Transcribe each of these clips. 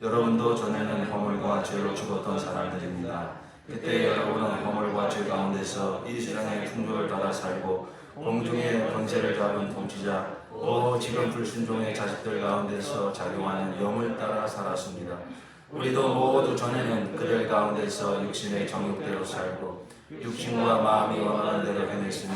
여러분도 전에는 허물과 죄로 죽었던 사람들입니다. 그때 여러분은 허물과 죄 가운데서 이 세상의 풍조를 따라 살고 공중의 권세를 잡은 통치자 지금 불순종의 자식들 가운데서 작용하는 영을 따라 살았습니다. 우리도 모두 전에는 그들 가운데서 육신의 정욕대로 살고 육신과 마음이 원하는 대로 행했으며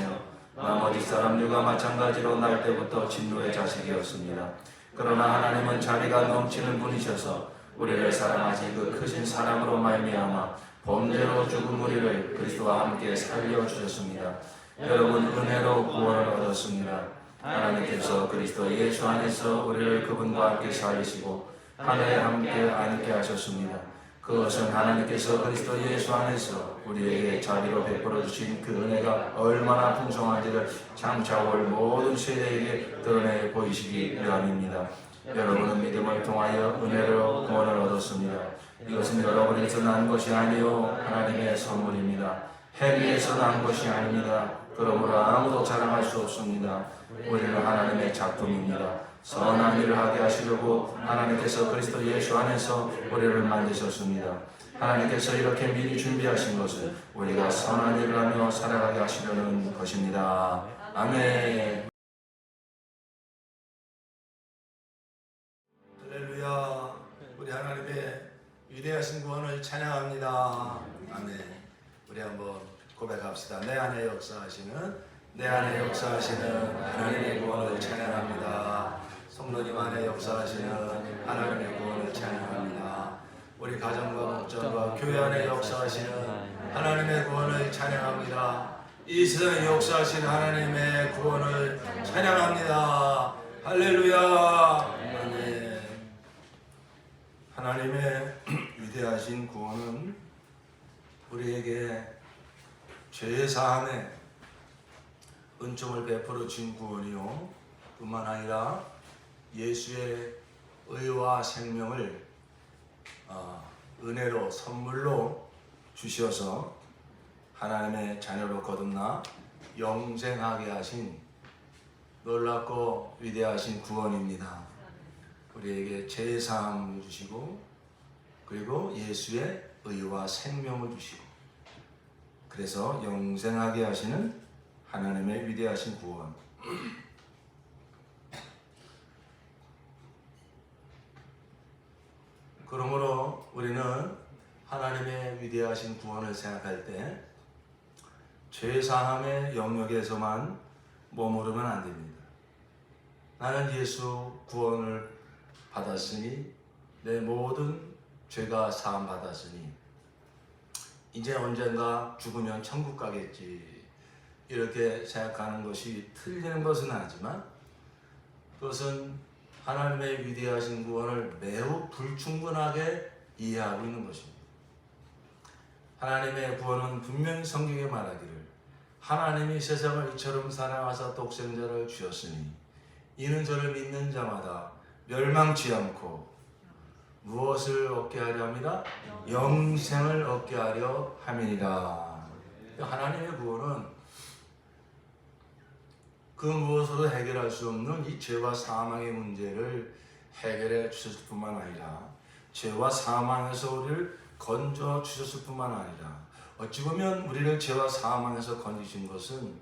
나머지 사람들과 마찬가지로 날 때부터 진노의 자식이었습니다. 그러나 하나님은 자비가 넘치는 분이셔서 우리를 사랑하시 그 크신 사랑으로 말미암아 범죄로 죽은 우리를 그리스도와 함께 살려주셨습니다. 여러분 은혜로 구원을 얻었습니다. 하나님께서 그리스도 예수 안에서 우리를 그분과 함께 살리시고 하늘에 함께 앉게 하셨습니다. 그것은 하나님께서 그리스도 예수 안에서 우리에게 자비로 베풀어 주신 그 은혜가 얼마나 풍성한지를 장차 올 모든 세대에게 드러내 보이시기 위함입니다. 여러분은 믿음을 통하여 은혜로 구원을 얻었습니다. 이것은 여러분에게서 난 것이 아니요 하나님의 선물입니다. 행위에서 난 것이 아닙니다. 그러므로 아무도 자랑할 수 없습니다. 우리는 하나님의 작품입니다. 선한 일을 하게 하시려고 하나님께서 그리스도 예수 안에서 우리를 만드셨습니다. 하나님께서 이렇게 미리 준비하신 것은 우리가 선한 일을 하며 살아가게 하시려는 것입니다. 아멘. 할렐루야. 우리 하나님의 위대하신 구원을 찬양합니다. 아멘. 우리 한번 고백합시다. 내 안에 역사하시는 하나님의 구원을 찬양합니다. 성도님 안에 역사하시는 하나님의 구원을 찬양합니다. 우리 가정과 목장과 교회 안에 역사하시는 하나님의 구원을 찬양합니다. 이 세상에 역사하시는 하나님의 구원을 찬양합니다. 할렐루야. 아멘. 하나님의 위대하신 구원은 우리에게 죄 사함의 은총을 베풀어 준 구원이요 뿐만 아니라 예수의 의와 생명을 은혜로 선물로 주셔서 하나님의 자녀로 거듭나 영생하게 하신 놀랍고 위대하신 구원입니다. 우리에게 죄 사함을 주시고 그리고 예수의 의와 생명을 주시고 그래서 영생하게 하시는 하나님의 위대하신 구원. 그러므로 우리는 하나님의 위대하신 구원을 생각할 때 죄사함의 영역에서만 머무르면 안 됩니다. 나는 예수 구원을 받았으니 내 모든 죄가 사함 받았으니 이제 언젠가 죽으면 천국 가겠지 이렇게 생각하는 것이 틀리는 것은 아니지만 그것은 하나님의 위대하신 구원을 매우 불충분하게 이해하고 있는 것입니다. 하나님의 구원은 분명히 성경에 말하기를 하나님이 세상을 이처럼 사랑하사 독생자를 주셨으니 이는 저를 믿는 자마다 멸망치 않고 무엇을 얻게 하려 합니다? 영생을 얻게 하려 함이니라. 하나님의 구원은 그 무엇으로 해결할 수 없는 이 죄와 사망의 문제를 해결해 주셨을 뿐만 아니라 죄와 사망에서 우리를 건져 주셨을 뿐만 아니라 어찌 보면 우리를 죄와 사망에서 건지신 것은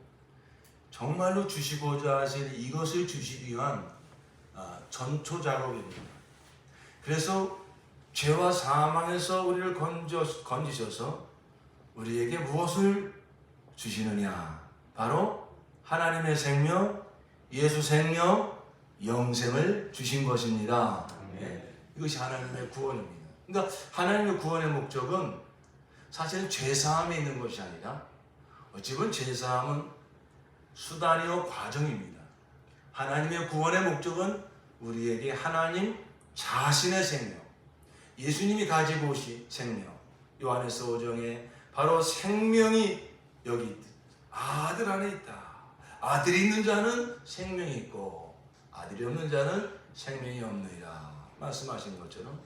정말로 주시고자 하신 이것을 주시기 위한 전초 작업입니다. 그래서 죄와 사망에서 우리를 건지셔서 우리에게 무엇을 주시느냐? 바로 하나님의 생명, 예수 생명, 영생을 주신 것입니다. 네. 이것이 하나님의 구원입니다. 그러니까 하나님의 구원의 목적은 사실 죄사함에 있는 것이 아니라 어찌 보면 죄사함은 수단이요 과정입니다. 하나님의 구원의 목적은 우리에게 하나님 자신의 생명, 예수님이 가지고 오신 생명, 요한에서 5장에 바로 생명이 여기 아들 안에 있다. 아들이 있는 자는 생명이 있고 아들이 없는 자는 생명이 없느니라 말씀하신 것처럼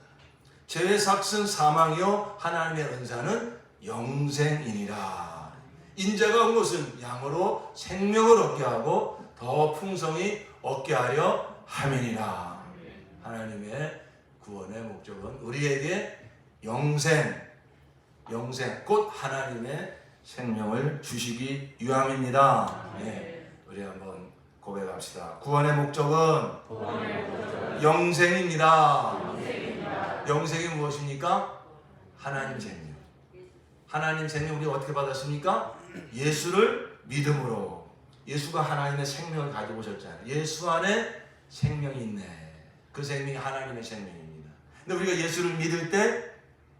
죄의 삭은 사망이요 하나님의 은사는 영생이니라. 인자가 온 것은 양으로 생명을 얻게 하고 더 풍성히 얻게 하려 함이니라. 하나님의 구원의 목적은 우리에게 영생, 곧 하나님의 생명을 주시기 위함입니다. 네, 우리 한번 고백합시다. 구원의 목적은 영생입니다. 영생이 무엇입니까? 하나님 생명. 하나님 생명 우리가 어떻게 받았습니까? 예수를 믿음으로. 예수가 하나님의 생명을 가지고 오셨잖아요. 예수 안에 생명이 있네. 그 생명이 하나님의 생명입니다. 근데 우리가 예수를 믿을 때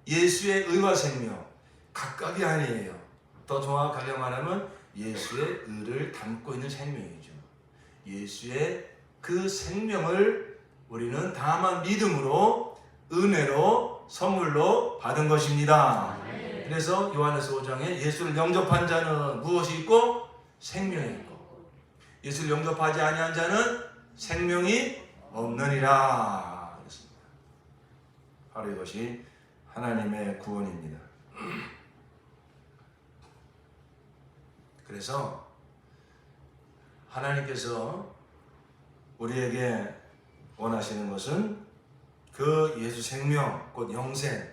예수의 의와 생명 각각이 아니에요. 더 정확하게 말하면 예수의 의를 담고 있는 생명이죠. 예수의 그 생명을 우리는 다만 믿음으로 은혜로 선물로 받은 것입니다. 그래서 요한에서 5장에 예수를 영접한 자는 무엇이 있고? 생명이 있고, 예수를 영접하지 아니한 자는 생명이 없느니라 그랬습니다. 바로 이것이 하나님의 구원입니다. 그래서 하나님께서 우리에게 원하시는 것은 그 예수 생명, 곧 영생,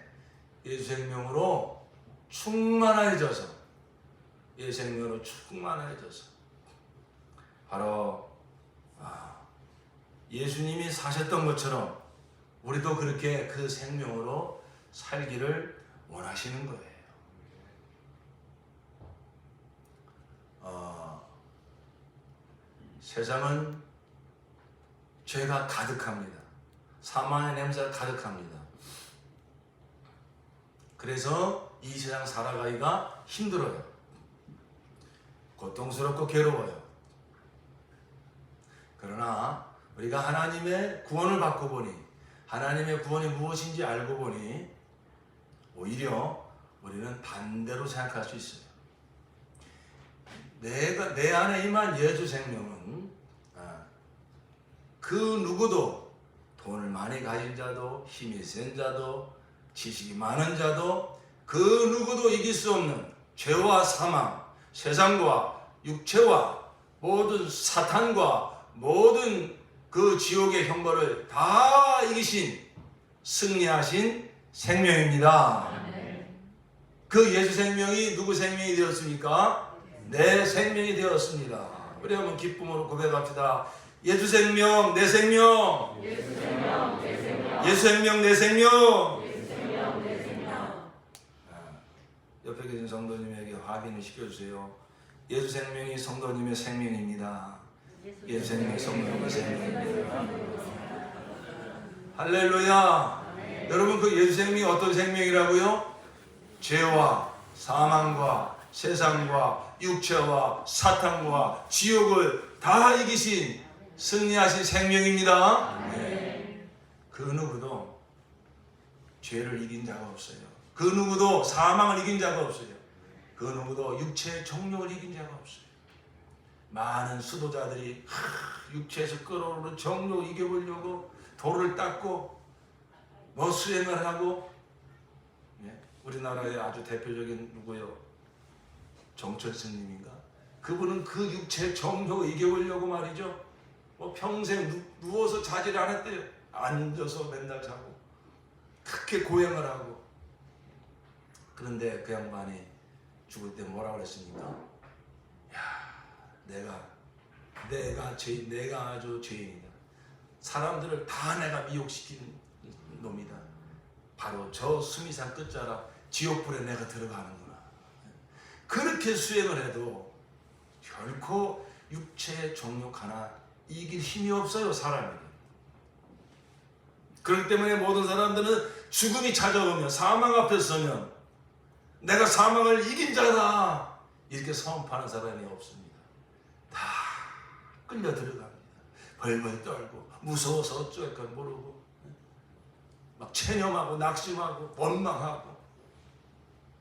예수 생명으로 충만해져서, 예수 생명으로 충만해져서 바로 예수님이 사셨던 것처럼 우리도 그렇게 그 생명으로 살기를 원하시는 거예요. 세상은 죄가 가득합니다. 사망의 냄새가 가득합니다. 그래서 이 세상 살아가기가 힘들어요. 고통스럽고 괴로워요. 그러나 우리가 하나님의 구원을 받고 보니, 하나님의 구원이 무엇인지 알고 보니 오히려 우리는 반대로 생각할 수 있어요. 내 안에 임한 예수 생명은 그 누구도, 돈을 많이 가진 자도, 힘이 센 자도, 지식이 많은 자도, 그 누구도 이길 수 없는 죄와 사망, 세상과 육체와 모든 사탄과 모든 그 지옥의 형벌을 다 이기신, 승리하신 생명입니다. 그 예수 생명이 누구 생명이 되었습니까? 내 생명이 되었습니다. 우리 한번 기쁨으로 고백합시다. 예수 생명, 내 생명. 예수 생명, 내 생명. 예수 생명, 내 생명. 예수 생명, 내 생명. 옆에 계신 성도님에게 확인을 시켜주세요. 예수 생명이 성도님의 생명입니다. 예수 생명이 성도님의 생명입니다. 할렐루야. 여러분, 그 예수 생명이 어떤 생명이라고요? 죄와 사망과 세상과 육체와 사탄과 지옥을 다 이기신, 승리하신 생명입니다. 네. 그 누구도 죄를 이긴 자가 없어요. 그 누구도 사망을 이긴 자가 없어요. 그 누구도 육체의 정욕을 이긴 자가 없어요. 많은 수도자들이 육체에서 끓어오르는 정욕을 이겨보려고 돌을 닦고 수행을 하고, 우리나라의 아주 대표적인 누구요? 정철 스님인가? 그분은 그 육체의 정욕을 이겨보려고 말이죠. 평생 누워서 자질 안 했대요. 앉아서 맨날 자고 그렇게 고행을 하고. 그런데 그 양반이 죽을 때 뭐라고 그랬습니까? 야, 내가 죄인, 내가 아주 죄인이다. 사람들을 다 내가 미혹시킨 놈이다. 바로 저 수미산 끝자락 지옥불에 내가 들어가는구나. 그렇게 수행을 해도 결코 육체의 정욕 하나 이길 힘이 없어요, 사람이. 그렇기 때문에 모든 사람들은 죽음이 찾아오면, 사망 앞에 서면 내가 사망을 이긴 자다 이렇게 선포하는 사람이 없습니다. 다 끌려 들어갑니다. 벌벌 떨고 무서워서 어쩔 걸 모르고 막 체념하고 낙심하고 원망하고,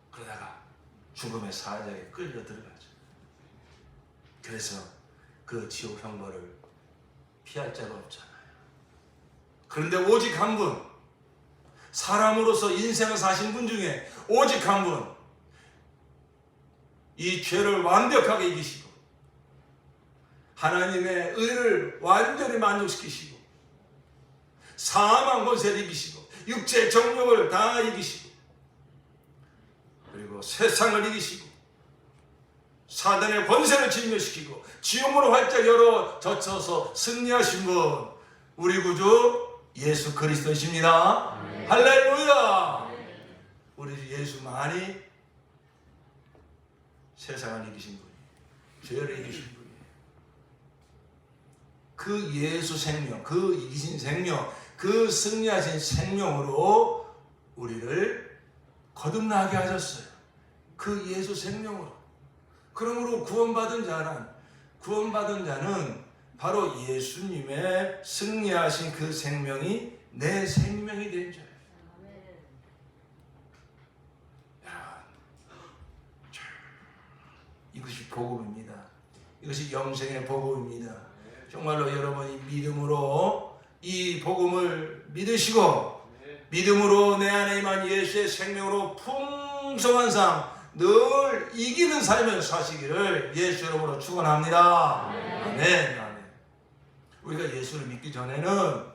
그러다가 죽음의 사자에 끌려 들어가죠. 그래서 그 지옥 형벌을 피할 자가 없잖아요. 그런데 오직 한 분, 사람으로서 인생을 사신 분 중에 오직 한 분, 이 죄를 완벽하게 이기시고 하나님의 의를 완전히 만족시키시고 사망 권세를 이기시고 육체 정욕을 다 이기시고 그리고 세상을 이기시고 사단의 권세를 진멸시키고 지옥문을 활짝 열어 젖혀서 승리하신 분 우리 구주 예수 그리스도이십니다. 할렐루야. 우리 주 예수만이 세상을 이기신 분이에요. 죄를 이기신 분이에요. 그 예수 생명, 그 이기신 생명, 그 승리하신 생명으로 우리를 거듭나게 하셨어요. 그 예수 생명으로. 그러므로 구원받은 자는 바로 예수님의 승리하신 그 생명이 내 생명이 된 자예요. 이것이 복음입니다. 이것이 영생의 복음입니다. 정말로 여러분이 믿음으로 이 복음을 믿으시고 믿음으로 내 안에 임한 예수의 생명으로 풍성한 삶, 늘 이기는 삶을 사시기를 예수 이름으로 축원합니다. 아멘. 아멘. 우리가 예수를 믿기 전에는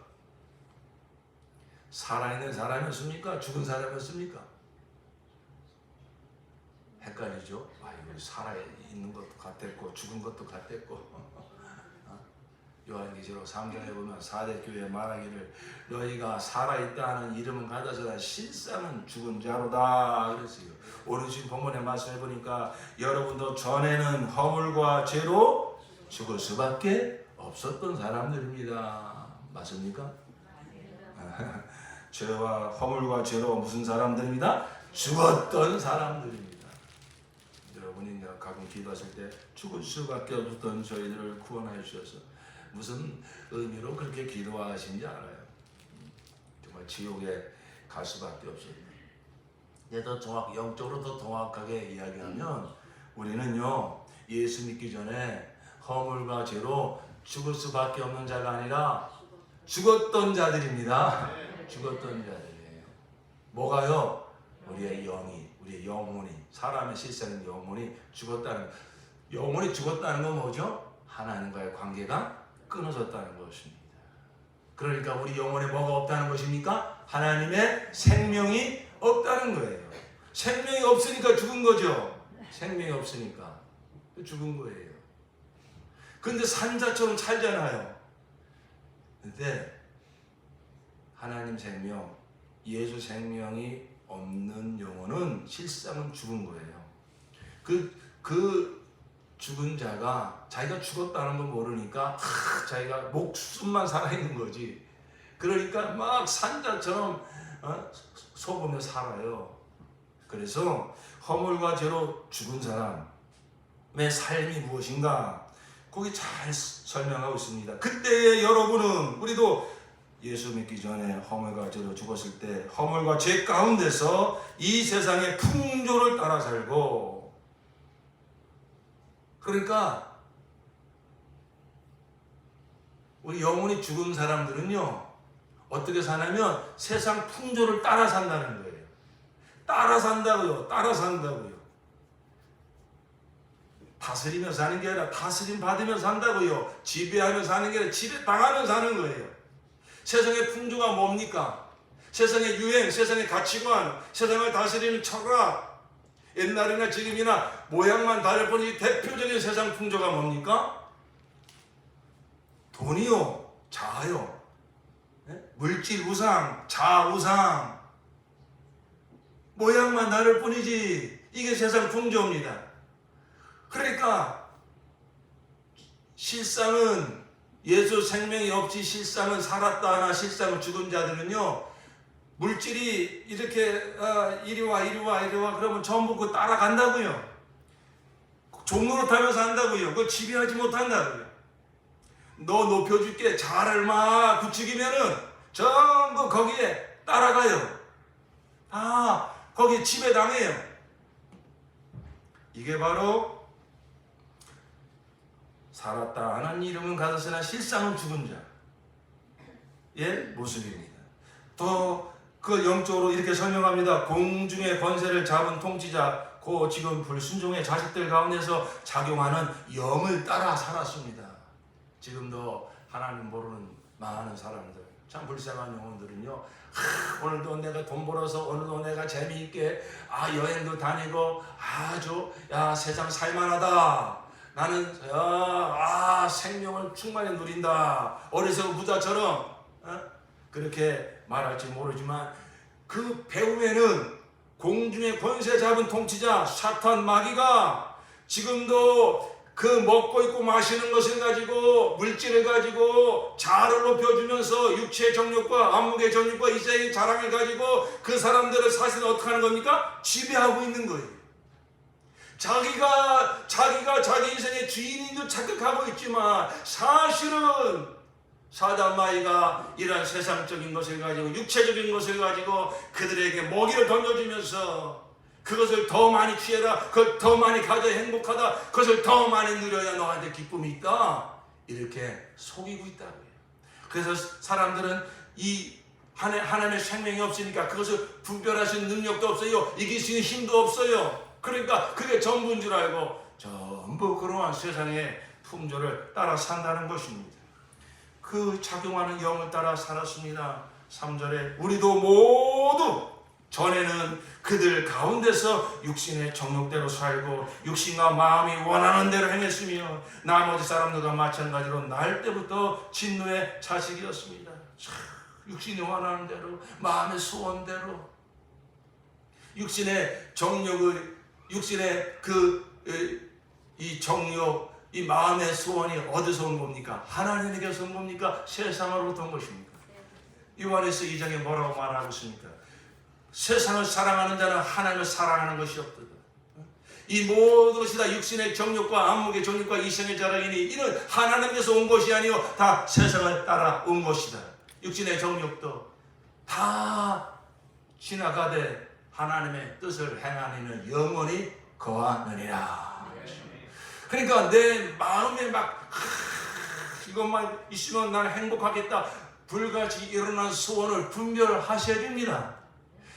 살아있는 사람이었습니까? 죽은 사람이었습니까? 헷갈리죠? 살아있는 것도 같았고 죽은 것도 같았고 요한계시록 3장에 보면 4대 교회에 말하기를 너희가 살아있다는 이름은 가져서나 실상은 죽은 자로다 그랬어요. 오늘 지금 본문의 말씀해 보니까 여러분도 전에는 허물과 죄로 죽을 수밖에 없었던 사람들입니다. 맞습니까? 죄와 허물과 죄로 무슨 사람들입니다? 죽었던 사람들입니다. 여러분이 가끔 기도하실 때 죽을 수밖에 없었던 저희들을 구원하여 주셔서 무슨 의미로 그렇게 기도하신지 알아요. 정말 지옥에 갈 수밖에 없어요. 더 영적으로 더 정확하게 이야기하면 우리는요 예수 믿기 전에 허물과 죄로 죽을 수밖에 없는 자가 아니라 죽었던 자들입니다. 죽었던 자들이에요. 뭐가요? 우리의 영이, 우리의 영혼이, 사람의 실상인 영혼이 죽었다는, 영혼이 죽었다는 건 뭐죠? 하나님과의 관계가 끊어졌다는 것입니다. 그러니까 우리 영혼에 뭐가 없다는 것입니까? 하나님의 생명이 없다는 거예요. 생명이 없으니까 죽은 거죠. 생명이 없으니까 죽은 거예요. 근데 산자처럼 살잖아요. 근데 하나님 생명, 예수 생명이 없는 영혼은 실상은 죽은 거예요. 그 죽은 자가 자기가 죽었다는 걸 모르니까 자기가 목숨만 살아있는 거지. 그러니까 막 산자처럼 속으며 살아요. 그래서 허물과 죄로 죽은 사람의 삶이 무엇인가 거기 잘 설명하고 있습니다. 그때 여러분은 우리도 예수 믿기 전에 허물과 죄로 죽었을 때 허물과 죄 가운데서 이 세상의 풍조를 따라 살고, 그러니까 우리 영혼이 죽은 사람들은요 어떻게 사냐면 세상 풍조를 따라 산다는 거예요. 따라 산다고요. 다스리며 사는 게 아니라 다스림 받으며 산다고요. 지배하며 사는 게 아니라 지배당하며 사는 거예요. 세상의 풍조가 뭡니까? 세상의 유행, 세상의 가치관, 세상을 다스리는 철학, 옛날이나 지금이나 모양만 다를 뿐이지 대표적인 세상 풍조가 뭡니까? 돈이요, 자아요, 물질 우상, 자아 우상, 모양만 다를 뿐이지 이게 세상 풍조입니다. 그러니까 실상은 예수 생명이 없이 실상은 살았다 하나 실상은 죽은 자들은요 물질이 이렇게 이리 와 그러면 전부 그거 따라간다고요. 종로로 타면서 한다고요. 그거 지배하지 못한다고요. 너 높여줄게 자를 막 부추기면은 전부 거기에 따라가요. 거기에 지배당해요. 이게 바로 살았다 하는 이름은 가졌으나 실상은 죽은 자의 모습입니다. 또 그 영적으로 이렇게 설명합니다. 공중의 권세를 잡은 통치자, 그 지금 불순종의 자식들 가운데서 작용하는 영을 따라 살았습니다. 지금도 하나님 모르는 많은 사람들, 참 불쌍한 영혼들은요, 오늘도 내가 돈 벌어서 오늘도 내가 재미있게 여행도 다니고 아주 세상 살만하다, 나는 생명을 충만히 누린다, 어리석은 부자처럼 그렇게 말할지 모르지만 그 배후에는 공중의 권세 잡은 통치자 사탄 마귀가 지금도 그 먹고 있고 마시는 것을 가지고, 물질을 가지고 자아를 높여주면서 육체의 정욕과 안목의 정욕과 이세의 자랑을 가지고 그 사람들을 사실은 어떻게 하는 겁니까? 지배하고 있는 거예요. 자기가 자기 인생의 주인인 줄 착각하고 있지만 사실은 사단 마귀가 이러한 세상적인 것을 가지고, 육체적인 것을 가지고 그들에게 먹이를 던져주면서 그것을 더 많이 취해라, 그걸 더 많이 가져야 행복하다, 그것을 더 많이 누려야 너한테 기쁨이 있다, 이렇게 속이고 있다고요. 그래서 사람들은 이 하나님의 생명이 없으니까 그것을 분별하시는 능력도 없어요, 이길 수 있는 힘도 없어요. 그러니까 그게 전부인 줄 알고 전부 그러한 세상의 풍조를 따라 산다는 것입니다. 그 작용하는 영을 따라 살았습니다. 3절에 우리도 모두 전에는 그들 가운데서 육신의 정욕대로 살고 육신과 마음이 원하는 대로 행했으며 나머지 사람들과 마찬가지로 날 때부터 진노의 자식이었습니다. 육신이 원하는 대로, 마음의 소원대로, 육신의 정욕을, 육신의 이 정욕, 이 마음의 소원이 어디서 온 겁니까? 하나님에게서 온 겁니까? 세상으로부터 온 것입니까? 요한에서 2장에 뭐라고 말하고 있습니까? 세상을 사랑하는 자는 하나님을 사랑하는 것이 없도다. 이 모든 것이 다 육신의 정욕과 안목의 정욕과 이생의 자랑이니 이는 하나님께서 온 것이 아니요 다 세상을 따라 온 것이다. 육신의 정욕도 다 지나가되 하나님의 뜻을 행하는 영원히 거하느니라. 그러니까 내 마음에 막 이것만 있으면 난 행복하겠다, 불같이 일어난 소원을 분별하셔야 됩니다.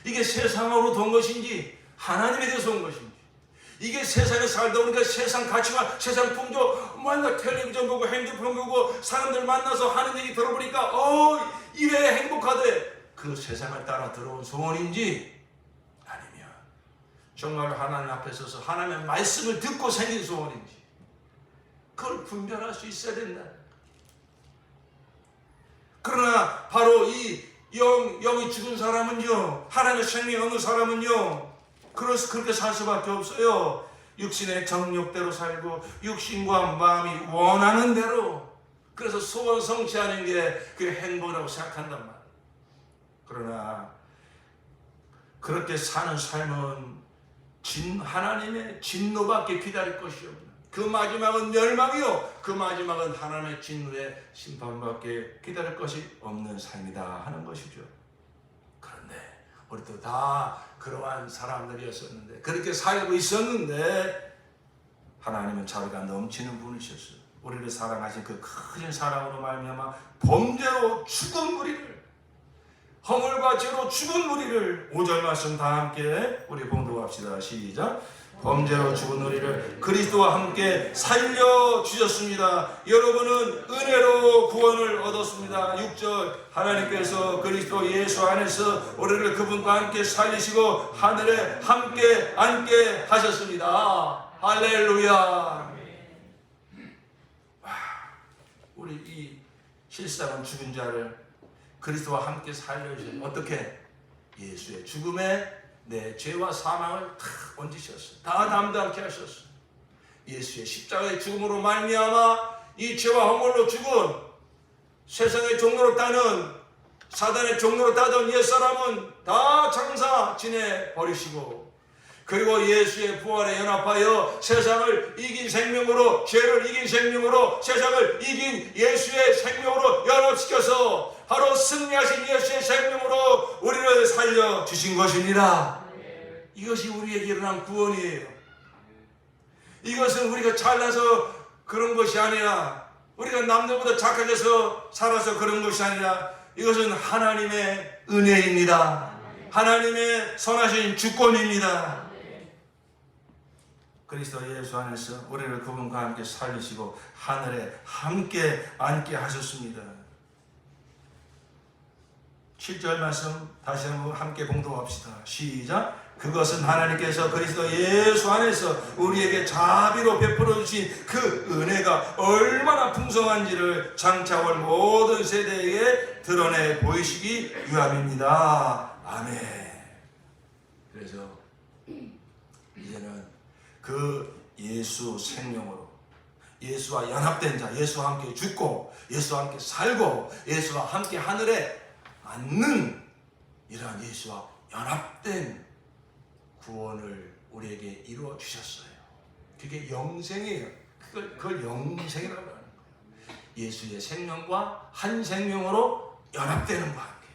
이게 세상으로 온 것인지 하나님에게서 온 것인지, 이게 세상에 살다 보니까 세상 가치관, 세상 풍조, 맨날 텔레비전 보고 핸드폰 보고 사람들 만나서 하는 얘기 들어보니까 이래 행복하대, 그 세상을 따라 들어온 소원인지 아니면 정말 하나님 앞에 서서 하나님의 말씀을 듣고 생긴 소원인지 그걸 분별할 수 있어야 된다. 그러나 바로 이 영이 죽은 사람은요, 하나님의 생명이 없는 사람은요, 그렇게 살 수밖에 없어요. 육신의 정욕대로 살고 육신과 마음이 원하는 대로, 그래서 소원 성취하는 게 그게 행복이라고 생각한단 말이에요. 그러나 그렇게 사는 삶은 하나님의 진노밖에 기다릴 것이 없는, 그 마지막은 멸망이요, 그 마지막은 하나님의 진노의 심판밖에 기다릴 것이 없는 삶이다 하는 것이죠. 그런데 우리도 다 그러한 사람들이었었는데, 그렇게 살고 있었는데 하나님은 자비가 넘치는 분이셨어요. 우리를 사랑하신 그 큰 사랑으로 말미암아 범죄로 죽은 우리를, 허물과 죄로 죽은 우리를, 5절 말씀 다 함께 우리 봉독합시다. 시작. 범죄로 죽은 우리를 그리스도와 함께 살려주셨습니다. 여러분은 은혜로 구원을 얻었습니다. 6절 하나님께서 그리스도 예수 안에서 우리를 그분과 함께 살리시고 하늘에 함께 앉게 하셨습니다. 할렐루야. 우리 이 실상은 죽은 자를 그리스도와 함께 살려주셨어요. 어떻게? 예수의 죽음에 내 죄와 사망을 다 얹으셨어요. 다 담당케 하셨어요. 예수의 십자가의 죽음으로 말미암아 이 죄와 허물로 죽은, 세상의 종로로 따는, 사단의 종로로 따던 옛사람은 다 장사 지내 버리시고, 그리고 예수의 부활에 연합하여 세상을 이긴 생명으로, 죄를 이긴 생명으로, 세상을 이긴 예수의 생명으로 연합시켜서 바로 승리하신 예수의 생명으로 우리를 살려주신 것입니다. 이것이 우리에게 일어난 구원이에요. 이것은 우리가 잘나서 그런 것이 아니라, 우리가 남들보다 착하게서 살아서 그런 것이 아니라, 이것은 하나님의 은혜입니다. 하나님의 선하신 주권입니다. 그리스도 예수 안에서 우리를 그분과 함께 살리시고 하늘에 함께 앉게 하셨습니다. 7절 말씀 다시 한번 함께 봉독합시다. 시작. 그것은 하나님께서 그리스도 예수 안에서 우리에게 자비로 베풀어 주신 그 은혜가 얼마나 풍성한지를 장차 올 모든 세대에게 드러내 보이시기 위함입니다. 아멘. 그래서 이제는 그 예수 생명으로 예수와 연합된 자, 예수와 함께 죽고 예수와 함께 살고 예수와 함께 하늘에 앉는 이러한 예수와 연합된 구원을 우리에게 이루어 주셨어요. 그게 영생이에요. 그걸 영생이라고 하는 거예요. 예수의 생명과 한 생명으로 연합되는 관계.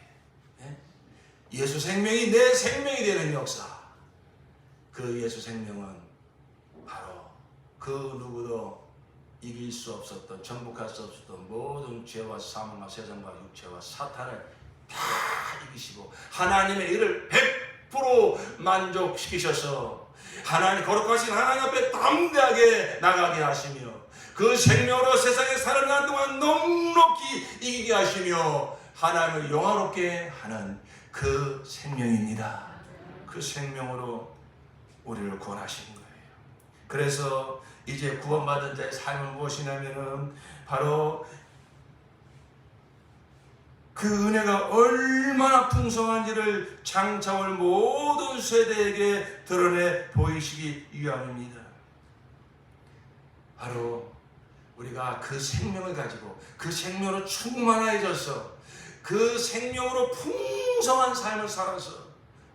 예수 생명이 내 생명이 되는 역사. 그 예수 생명은 바로 그 누구도 이길 수 없었던, 정복할 수 없었던 모든 죄와 사망과 세상과 육체와 사탄을 다 이기시고 하나님의 일을 100% 만족시키셔서 하나님 거룩하신 하나님 앞에 담대하게 나가게 하시며 그 생명으로 세상에 살아가는 동안 넉넉히 이기게 하시며 하나님을 영화롭게 하는 그 생명입니다. 그 생명으로 우리를 구원하신 거예요. 그래서 이제 구원받은 자의 삶은 무엇이냐면은 바로 그 은혜가 얼마나 풍성한지를 장차 올 모든 세대에게 드러내 보이시기 위함입니다. 바로 우리가 그 생명을 가지고 그 생명으로 충만해져서 그 생명으로 풍성한 삶을 살아서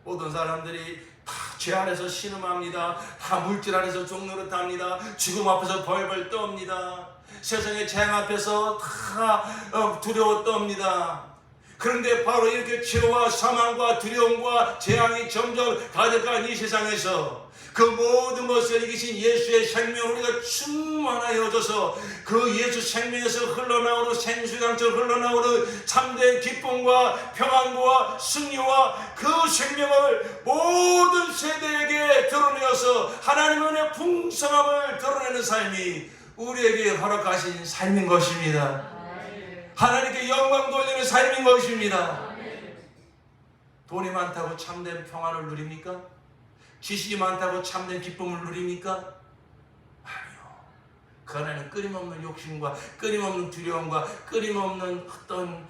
모든 사람들이 다 죄 안에서 신음합니다. 다 물질 안에서 종노릇합니다. 죽음 앞에서 벌벌 떱니다. 세상의 재앙 앞에서 다 두려워 떱니다. 그런데 바로 이렇게 죄와 사망과 두려움과 재앙이 점점 가득한 이 세상에서 그 모든 것을 이기신 예수의 생명으로 우리가 충만하여져서 그 예수 생명에서 흘러나오는 생수강처럼 흘러나오는 참된 기쁨과 평안과 승리와 그 생명을 모든 세대에게 드러내어서 하나님의 은혜의 풍성함을 드러내는 삶이 우리에게 허락하신 삶인 것입니다. 하나님께 영광 돌리는 삶인 것입니다. 돈이 많다고 참된 평안을 누립니까? 지식이 많다고 참된 기쁨을 누립니까? 아니요. 그 안에는 끊임없는 욕심과 끊임없는 두려움과 끊임없는 어떤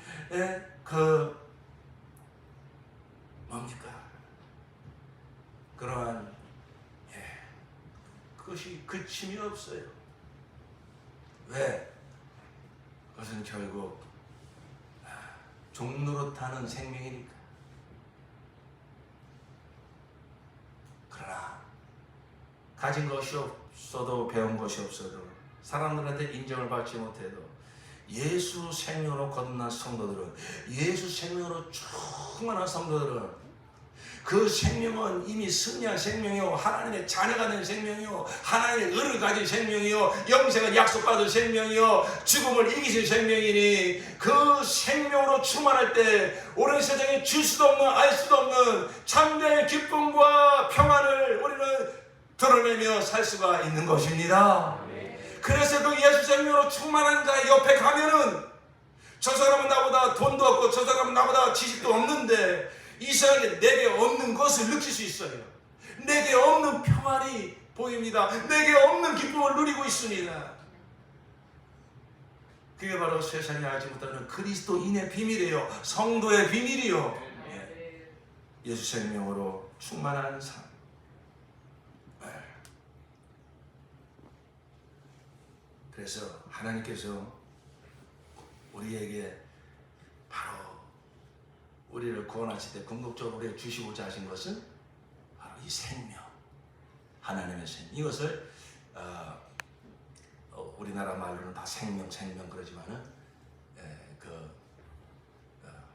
뭡니까? 그러한 그것이 그침이 없어요. 왜? 그것은 결국 종노릇하는 생명이니까. 그러나 가진 것이 없어도 배운 것이 없어도 사람들한테 인정을 받지 못해도 예수 생명으로 거듭난 성도들은 예수 생명으로 충만한 성도들은 그 생명은 이미 승리한 생명이요 하나님의 자녀가 된 생명이요 하나님의 의를 가진 생명이요 영생을 약속받은 생명이요 죽음을 이기신 생명이니 그 생명으로 충만할 때 오랜 세상에 줄 수도 없는 알 수도 없는 참된 기쁨과 평안을 우리는 드러내며 살 수가 있는 것입니다. 그래서 그 예수 생명으로 충만한 자 옆에 가면은 저 사람은 나보다 돈도 없고 저 사람은 나보다 지식도 없는데 이 세상에 내게 없는 것을 느낄 수 있어요. 내게 없는 평안이 보입니다. 내게 없는 기쁨을 누리고 있습니다. 그게 바로 세상이 알지 못하는 그리스도인의 비밀이에요. 성도의 비밀이요. 예수 생명으로 충만한 삶. 그래서 하나님께서 우리에게 바로 우리를 구원하실 때 궁극적으로 우리에게 주시고자 하신 것은 바로 이 생명, 하나님의 생명. 이것을 우리나라 말로는 다 생명 그러지만은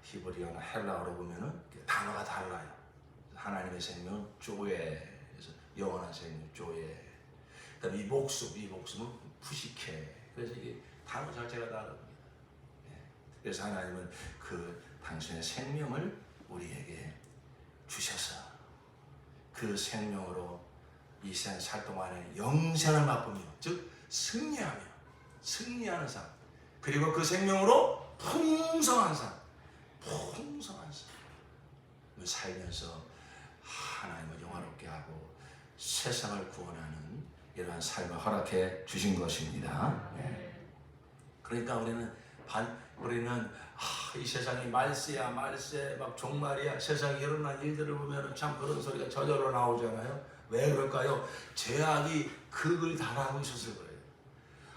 히브리어나 헬라어로 보면은 단어가 달라요. 하나님의 생명은 조에에서 영원한 생명, 조에. 그다음에 이 목숨은 푸시케. 그래서 이게 단어 자체가 다릅니다. 그래서 하나님은 그 당신의 생명을 우리에게 주셔서 그 생명으로 이 세상 살 동안에 영생을 맛보며 즉 승리하는 삶 그리고 그 생명으로 풍성한 삶 살면서 하나님을 영화롭게 하고 세상을 구원하는 이러한 삶을 허락해 주신 것입니다. 그러니까 우리는 이 세상이 말세야 말세 막 종말이야 세상에 일어난 일들을 보면 참 그런 소리가 저절로 나오잖아요. 왜 그럴까요? 죄악이 극을 달하고 있어서 그래요.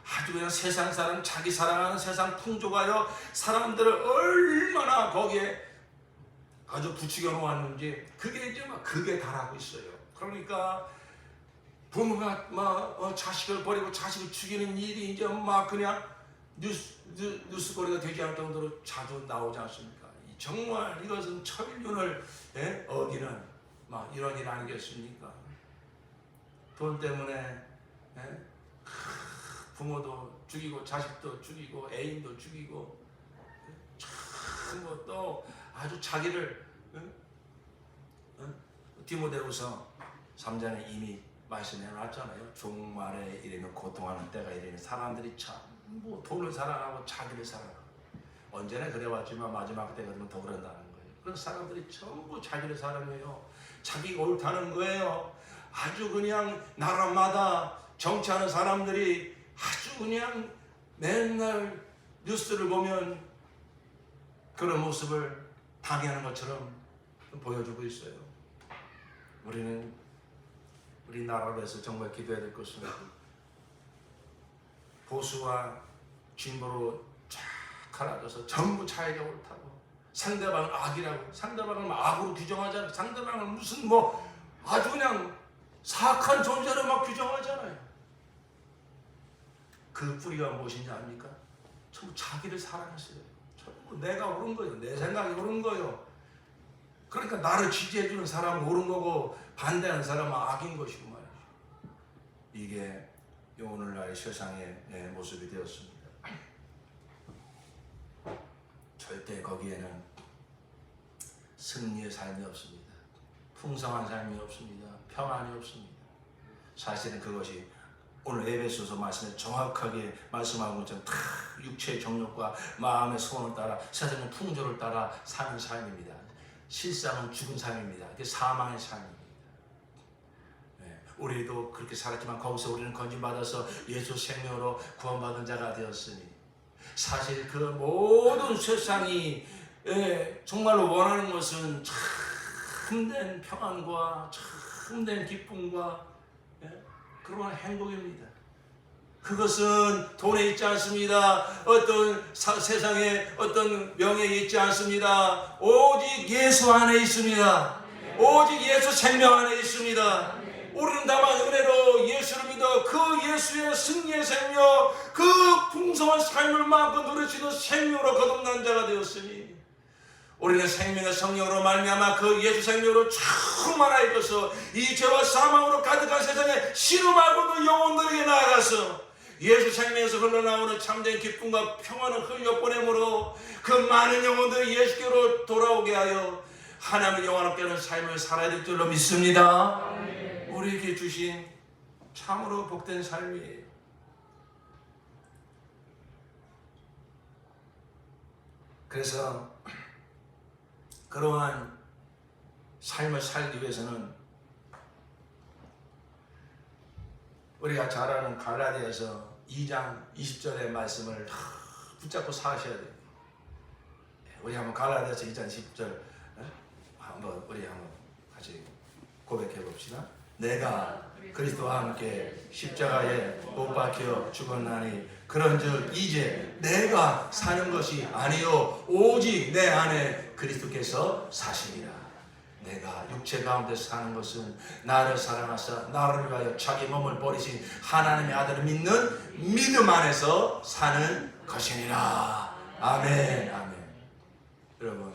아주 그냥 세상 사람 자기 사랑하는 세상 풍조가요 사람들을 얼마나 거기에 아주 부추겨 놓았는지 그게 이제 막 극에 달하고 있어요. 그러니까 부모가 막 자식을 버리고 자식을 죽이는 일이 이제 막 그냥 뉴스거리가 되지 않을 정도로 자주 나오지 않습니까? 정말 이것은 천륜을 어기는 막 이런 일 아니겠습니까? 돈 때문에 부모도 죽이고 자식도 죽이고 애인도 죽이고 또 아주 자기를 디모데후서 3장에 이미 말씀해 놨잖아요. 종말에 이르는 고통하는 때가 이르는 사람들이 전부 돈을 사랑하고 자기를 사랑하고 언제나 그래왔지만 마지막 때가 되면 더 그런다는 거예요. 그런 사람들이 전부 자기를 사랑해요. 자기가 옳다는 거예요. 아주 그냥 나라마다 정치하는 사람들이 아주 그냥 맨날 뉴스를 보면 그런 모습을 당해하는 것처럼 보여주고 있어요. 우리 나라를 위해서 정말 기도해야 될 것은 보수와 진보로 쫙 갈라져서 전부 자기가 옳다고 상대방을 악이라고 상대방을 악으로 규정하잖아요. 상대방을 무슨 아주 그냥 사악한 존재로 막 규정하잖아요. 그 뿌리가 무엇인지 압니까? 전부 자기를 사랑했어요. 전부 내가 옳은 거예요. 내 생각이 옳은 거예요. 그러니까 나를 지지해주는 사람은 옳은 거고 반대하는 사람은 악인 것이고 말이죠. 이게 오늘날 세상의 모습이 되었습니다. 절대 거기에는 승리의 삶이 없습니다. 풍성한 삶이 없습니다. 평안이 없습니다. 사실은 그것이 오늘 에베소서 말씀에 정확하게 말씀하고 있는 다 육체의 정욕과 마음의 소원을 따라 세상의 풍조를 따라 사는 삶입니다. 실상은 죽은 삶입니다. 이게 사망의 삶입니다. 우리도 그렇게 살았지만 거기서 우리는 건진받아서 예수 생명으로 구원받은 자가 되었으니 사실 그 모든 세상이 정말로 원하는 것은 참된 평안과 참된 기쁨과 그런 행복입니다. 그것은 돈에 있지 않습니다. 어떤 세상에 어떤 명예에 있지 않습니다. 오직 예수 안에 있습니다. 오직 예수 생명 안에 있습니다. 우리는 다만 은혜로 예수를 믿어 그 예수의 승리의 생명, 그 풍성한 삶을 마음껏 누릴 수 있는 생명으로 거듭난 자가 되었으니 우리는 생명의 성령으로 말미암아 그 예수 생명으로 충만하여져서 이 죄와 사망으로 가득한 세상에 신음하고도 영혼들에게 나아가서 예수 생명에서 흘러나오는 참된 기쁨과 평안을 흘려보내므로 그 많은 영혼들이 예수께로 돌아오게 하여 하나님을 영원롭게 하는 삶을 살아야 될 줄로 믿습니다. 우리에게 주신 참으로 복된 삶이에요. 그래서 그러한 삶을 살기 위해서는 우리가 잘 아는 갈라디아서 2장 20절의 말씀을 붙잡고 사셔야 돼요. 우리 한번 갈라디아서 2장 10절 우리 한번 같이 고백해 봅시다. 내가 그리스도와 함께 십자가에 못 박혀 죽었나니 그런즉 이제 내가 사는 것이 아니요 오직 내 안에 그리스도께서 사시니라. 내가 육체 가운데서 사는 것은 나를 사랑하사 나를 위하여 자기 몸을 버리신 하나님의 아들을 믿는 믿음 안에서 사는 것이니라. 아멘. 아멘. 여러분,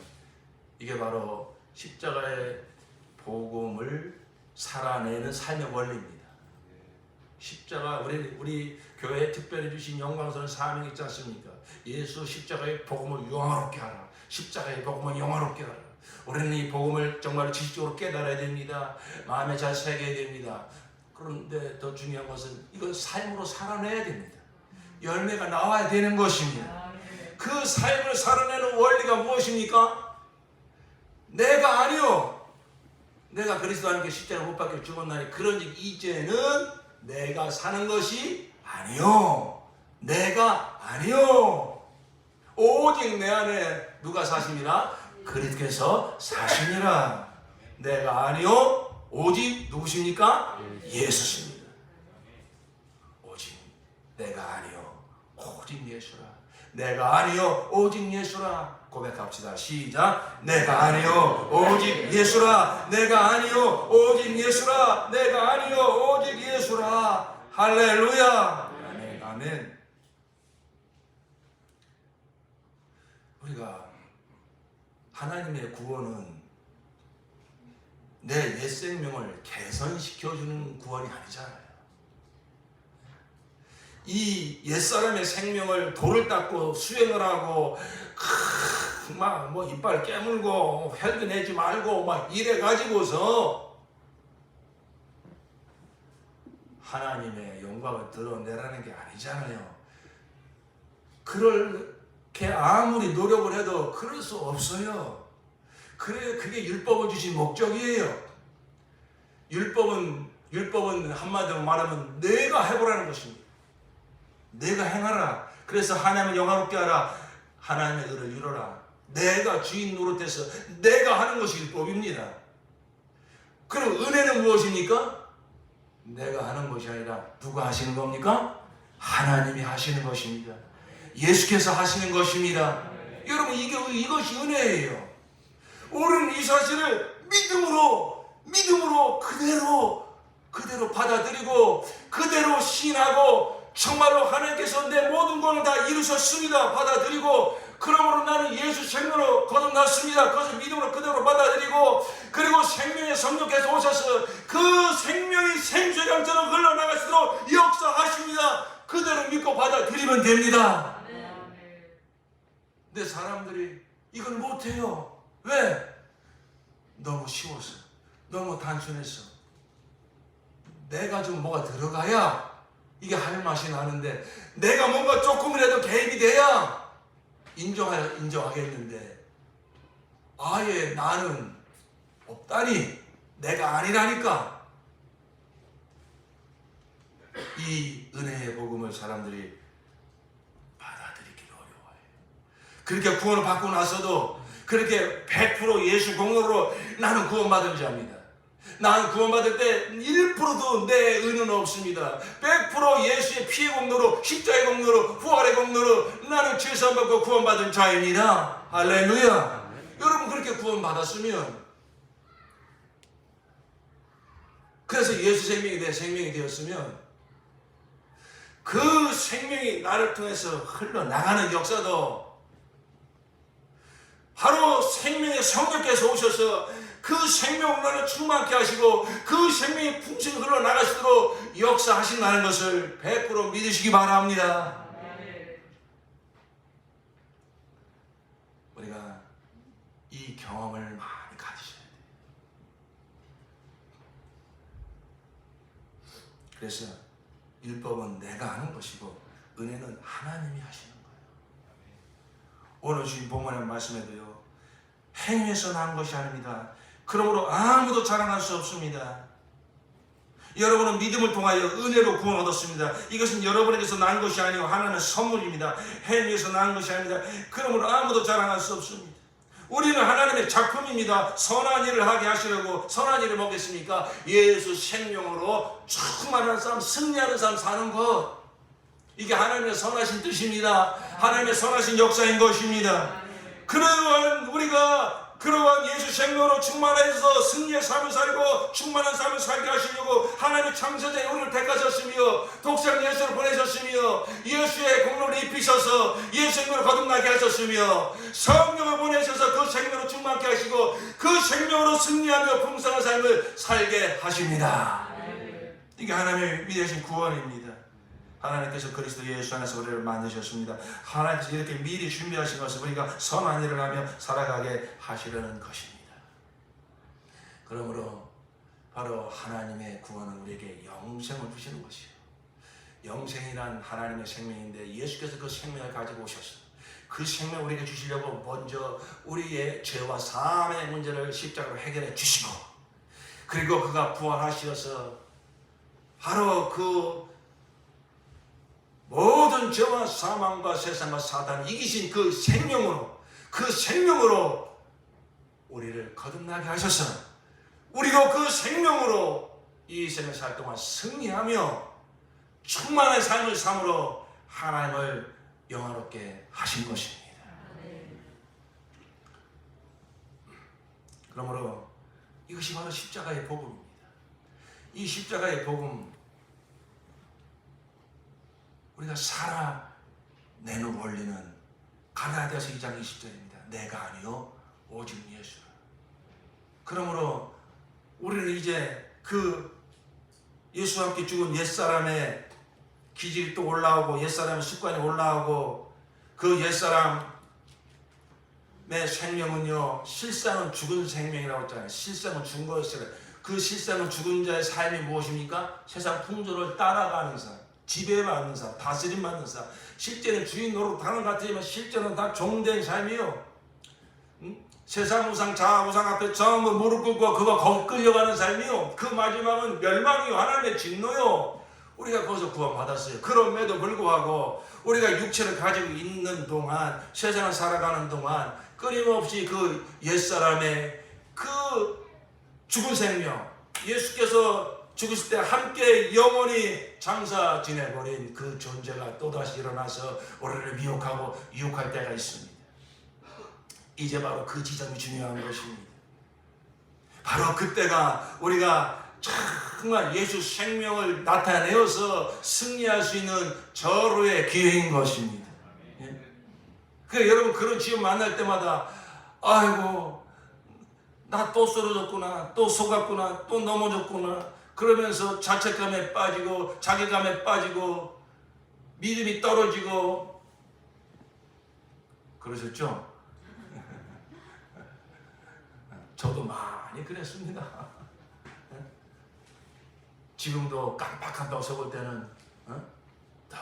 이게 바로 십자가의 복음을 살아내는 삶의 원리입니다. 십자가 우리 교회에 특별히 주신 영광스러운 사명이 있지 않습니까? 예수 십자가의 복음을 영화롭게 하라. 십자가의 복음을 영화롭게 하라. 우리는 이 복음을 정말 지식적으로 깨달아야 됩니다. 마음에 잘 새겨야 됩니다. 그런데 더 중요한 것은 이걸 삶으로 살아내야 됩니다. 열매가 나와야 되는 것입니다. 그 삶을 살아내는 원리가 무엇입니까? 내가 아니요. 내가 그리스도 하나님께 십자가 못 박혀 죽었나니 그런즉 이제는 내가 사는 것이 아니요. 내가 아니요. 오직 내 안에 누가 사심이라? 그리스도께서 사심이라. 내가 아니요. 오직 누구십니까? 예수십니다. 오직 내가 아니요. 오직 예수라. 내가 아니요. 오직 예수라. 고백합시다. 시작. 내가 아니요. 오직 예수라. 내가 아니요. 오직 예수라. 내가 아니요. 오직 예수라. 할렐루야. 아멘. 아멘. 우리가 하나님의 구원은 내 옛 생명을 개선시켜주는 구원이 아니잖아요. 이 옛사람의 생명을 돌을 닦고 수행을 하고 막 뭐 이빨 깨물고 혈기 내지 말고 막 이래 가지고서 하나님의 영광을 드러내라는 게 아니잖아요. 그렇게 아무리 노력을 해도 그럴 수 없어요. 그래, 그게 율법을 주신 목적이에요. 율법은 한마디로 말하면 내가 해보라는 것입니다. 내가 행하라. 그래서 하나님을 영화롭게 하라. 하나님의 의를 이루라. 내가 주인 노릇해서 내가 하는 것이 율법입니다. 그럼 은혜는 무엇입니까? 내가 하는 것이 아니라 누가 하시는 겁니까? 하나님이 하시는 것입니다. 예수께서 하시는 것입니다. 여러분, 이것이 은혜예요. 우리는 이 사실을 믿음으로 그대로 받아들이고 그대로 신하고 정말로 하나님께서 내 모든 것을 다 이루셨습니다. 받아들이고 그러므로 나는 예수 생명으로 거듭났습니다. 그것을 믿음으로 그대로 받아들이고 그리고 생명의 성령께서 오셔서 그 생명이 생수강처럼 흘러나가시도록 역사하십니다. 그대로 믿고 받아들이면 됩니다. 근데 사람들이 이걸 못해요. 왜? 너무 쉬워서, 너무 단순해서. 내가 좀 뭐가 들어가야 이게 할 맛이 나는데 내가 뭔가 조금이라도 개입이 돼야 인정하겠는데 아예 나는 없다니, 내가 아니라니까. 이 은혜의 복음을 사람들이 받아들이기 어려워요. 그렇게 구원을 받고 나서도 그렇게 100% 예수 공로로 나는 구원받은 자입니다. 나는 구원받을 때 1%도 내 의는 없습니다. 100% 예수의 피의 공로로, 십자의 공로로, 부활의 공로로 나는 죄사함 받고 구원받은 자입니다. 할렐루야. 여러분, 그렇게 구원받았으면, 그래서 예수 생명이 내 생명이 되었으면 그 생명이 나를 통해서 흘러나가는 역사도 바로 생명의 성령께서 오셔서 그 생명을 나를 충만케 하시고 그 생명이 풍성히 흘러나가시도록 역사하신다는 것을 100% 믿으시기 바랍니다. 우리가 이 경험을 많이 가지셔야 돼요. 그래서 율법은 내가 하는 것이고 은혜는 하나님이 하시는 거예요. 오늘 주신 본문의 말씀에도요, 행위에서 난 것이 아닙니다. 그러므로 아무도 자랑할 수 없습니다. 여러분은 믿음을 통하여 은혜로 구원 얻었습니다. 이것은 여러분에게서 난 것이 아니고 하나님의 선물입니다. 행위에서 난 것이 아닙니다. 그러므로 아무도 자랑할 수 없습니다. 우리는 하나님의 작품입니다. 선한 일을 하게 하시려고. 선한 일을 먹겠습니까? 예수 생명으로 충만한 삶, 승리하는 삶 사는 것. 이게 하나님의 선하신 뜻입니다. 하나님의 선하신 역사인 것입니다. 그러한 예수 생명으로 충만해서 승리의 삶을 살고 충만한 삶을 살게 하시려고 하나님의 창조자에 우리를 택하셨으며 독생 예수를 보내셨으며 예수의 공로를 입히셔서 예수 생명으로 거듭나게 하셨으며 성령을 보내셔서 그 생명으로 충만케 하시고 그 생명으로 승리하며 풍성한 삶을 살게 하십니다. 이게 하나님의 위대하신 구원입니다. 하나님께서 그리스도 예수 안에서 우리를 만드셨습니다. 하나님께서 이렇게 미리 준비하신 것을 우리가 선한 일을 하며 살아가게 하시려는 것입니다. 그러므로 바로 하나님의 구원은 우리에게 영생을 주시는 것이에요. 영생이란 하나님의 생명인데 예수께서 그 생명을 가지고 오셨어요. 그 생명 우리에게 주시려고 먼저 우리의 죄와 사함의 문제를 십자가로 해결해 주시고, 그리고 그가 부활하셔서 바로 그 모든 죄와 사망과 세상과 사단을 이기신 그 생명으로 우리를 거듭나게 하셔서 우리도 그 생명으로 이 생을 살 동안 승리하며 충만한 삶을 삶으로 하나님을 영화롭게 하신 것입니다. 그러므로 이것이 바로 십자가의 복음입니다. 이 십자가의 복음, 우리가 살아내는 원리는 갈라디아서 2장 20절입니다. 내가 아니요 오직 예수라. 그러므로 우리는 이제 그 예수와 함께 죽은 옛사람의 기질이 또 올라오고, 옛사람의 습관이 올라오고, 그 옛사람의 생명은요, 실상은 죽은 생명이라고 했잖아요. 실상은 죽은 거였어요. 그 실상은 죽은 자의 삶이 무엇입니까? 세상 풍조를 따라가는 삶, 지배받는 삶, 다스림받는 삶. 실제는 주인 노릇하는 것 같지만 실제는 다 종된 삶이요. 세상 우상, 자아 우상 앞에 전부 무릎 꿇고 그거 거기 끌려가는 삶이요. 그 마지막은 멸망이요, 하나님의 진노요. 우리가 거기서 구원받았어요. 그럼에도 불구하고 우리가 육체를 가지고 있는 동안, 세상을 살아가는 동안 끊임없이 그 옛사람의 그 죽은 생명, 예수께서 죽으실 때 함께 영원히 장사 지내버린 그 존재가 또다시 일어나서 우리를 미혹하고 유혹할 때가 있습니다. 이제 바로 그 지점이 중요한 것입니다. 바로 그때가 우리가 정말 예수 생명을 나타내어서 승리할 수 있는 절호의 기회인 것입니다. 그 여러분, 그런 지점 만날 때마다 아이고 나 또 쓰러졌구나, 또 속았구나, 또 넘어졌구나, 그러면서 자책감에 빠지고 자괴감에 빠지고 믿음이 떨어지고 그러셨죠? 저도 많이 그랬습니다. 지금도 깜빡한다고 속을 때는 더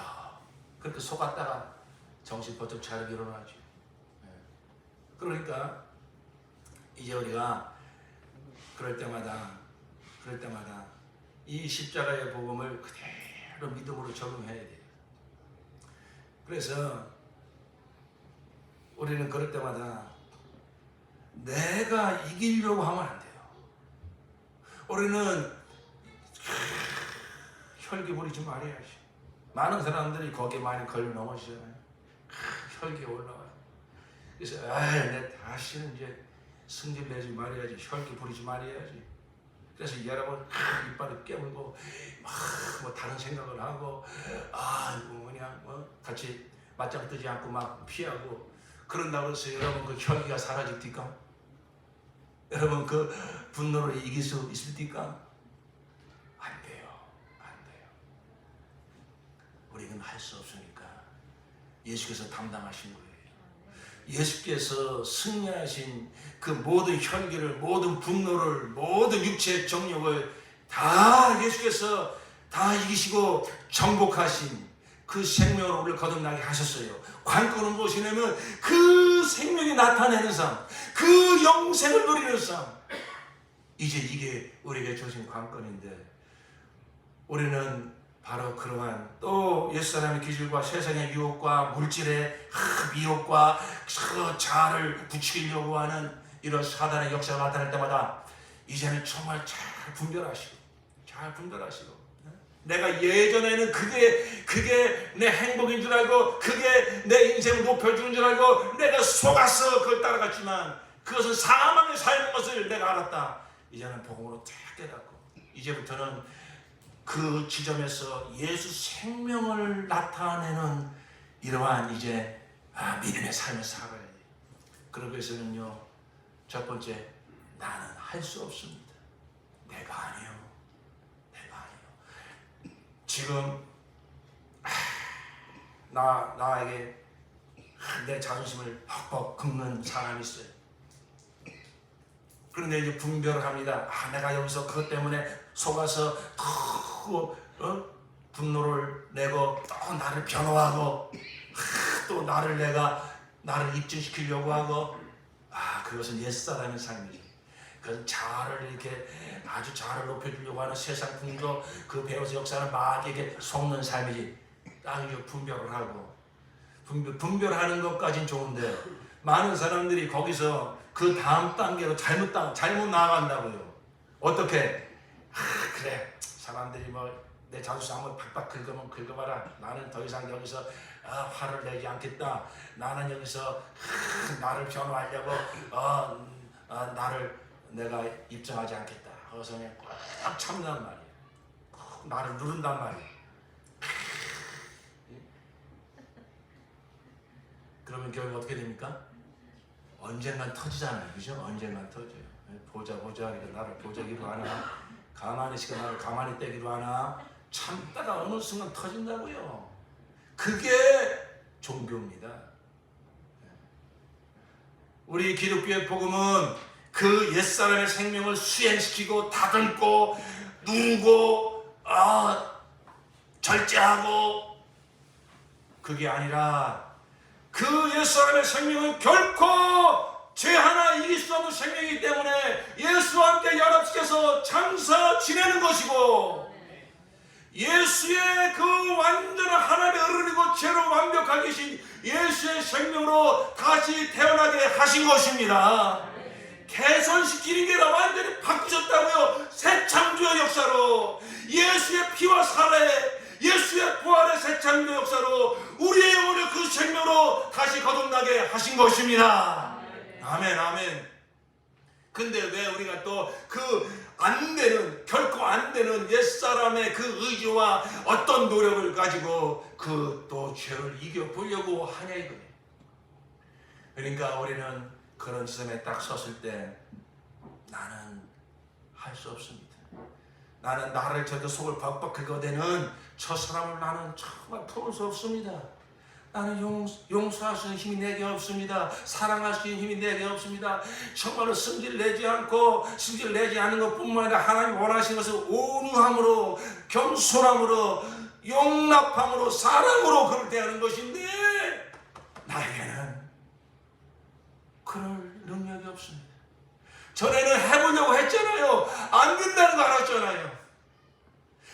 그렇게 속았다가 정신 번쩍 차리고 일어나죠. 그러니까 이제 우리가 그럴 때마다 이 십자가의 복음을 그대로 믿음으로 적용해야 돼요. 그래서 우리는 그럴 때마다 내가 이기려고 하면 안 돼요. 우리는 혈기 부리지 말아야지. 많은 사람들이 거기에 많이 걸려 넘어지잖아요. 혈기가 올라와요. 그래서 내 다시는 이제 승질 내지 말아야지, 혈기 부리지 말아야지. 그래서 여러분 이빨을 깨물고 막 다른 생각을 하고 그냥 같이 맞짱 뜨지 않고 막 피하고 그런다고 해서 여러분 그 혈기가 사라집니까? 여러분 그 분노를 이길 수 있습니까? 안 돼요. 우리는 할 수 없으니까 예수께서 담당하신 거예요. 예수께서 승리하신 그 모든 혈기를, 모든 분노를, 모든 육체의 정욕을 다 예수께서 다 이기시고 정복하신 그 생명으로 우리를 거듭나게 하셨어요. 관건은 무엇이냐면 그 생명이 나타내는 삶, 그 영생을 누리는 삶. 이제 이게 우리에게 주어진 관건인데, 우리는 바로 그러한 또 옛사람의 기질과 세상의 유혹과 물질의 미혹과 자아를 부추기려고 하는 이런 사단의 역사가 나타날 때마다 이제는 정말 잘 분별하시고 내가 예전에는 그게 내 행복인 줄 알고 그게 내 인생을 높여주는 줄 알고 내가 속아서 그걸 따라갔지만 그것은 사망의 삶인 것을 내가 알았다. 이제는 복음으로 딱 깨닫고 이제부터는 그 지점에서 예수 생명을 나타내는 이러한 이제 믿음의 삶을 살아야 돼요. 그러기 위해서는요, 첫 번째, 나는 할 수 없습니다. 내가 아니요. 지금 나에게 내 자존심을 퍽퍽 긁는 사람이 있어요. 그런데 이제 분별을 합니다. 내가 여기서 그것 때문에 속아서 분노를 내고 또 나를 변호하고 또 나를 내가 나를 입증시키려고 하고, 그것은 옛사람의 삶이지. 그건 자아를 이렇게 아주 자아를 높여주려고 하는 세상 풍조, 그 배우서 역사는 막 이렇게 속는 삶이지. 딱 이렇게 분별을 하고, 분별하는 것까진 좋은데 많은 사람들이 거기서 그 다음 단계로 잘못 나아간다고요. 어떻게? 그래, 사람들이 뭐 내 자존심 한번 팍팍 긁으면 긁어봐라. 나는 더 이상 여기서 화를 내지 않겠다. 나는 여기서 나를 변호하려고 나를 내가 입증하지 않겠다. 그래서 그냥 꽉 참는단 말이야. 꼭 나를 누른단 말이야. 그러면 결국 어떻게 됩니까? 언젠간 터지잖아요. 그죠? 언젠간 터져요. 보자 그러니까 나를 보자기로 하나, 가만히 있으니까 나를 가만히 떼기로 하나, 참다가 어느 순간 터진다고요. 그게 종교입니다. 우리 기독교의 복음은 그 옛사람의 생명을 수행시키고 다듬고 누르고 절제하고, 그게 아니라 그 옛사람의 생명은 결코 죄 하나 이길 수 없는 생명이기 때문에 예수와 함께 연합시켜서 장사 지내는 것이고, 예수의 그 완전한 하나님의 어른이고 죄로 완벽하게 계신 예수의 생명으로 다시 태어나게 하신 것입니다. 개선시키는 게 아니라 완전히 바꾸셨다고요. 새 창조의 역사로, 예수의 피와 살에, 예수의 부활의 새 창조 역사로 우리의 영혼을 그 생명으로 다시 거듭나게 하신 것입니다. 아멘, 아멘. 근데 왜 우리가 또 결코 안 되는 옛사람의 그 의지와 어떤 노력을 가지고 그 또 죄를 이겨보려고 하냐 이거예요. 그러니까 우리는 그런 시점에 딱 섰을 때 나는 할 수 없습니다. 나는 나를 저도 속을 벅벅 긁어대는 저 사람을 나는 정말 품을 수 없습니다. 나는 용서할 수 있는 힘이 내게 없습니다. 사랑할 수 있는 힘이 내게 없습니다. 정말로 승질 내지 않는 것뿐만 아니라 하나님 원하시는 것을 온유함으로, 겸손함으로, 용납함으로, 사랑으로 그를 대하는 것인데 나에게는 그럴 능력이 없습니다. 전에는 해보려고 했잖아요. 안 된다는 거 알았잖아요.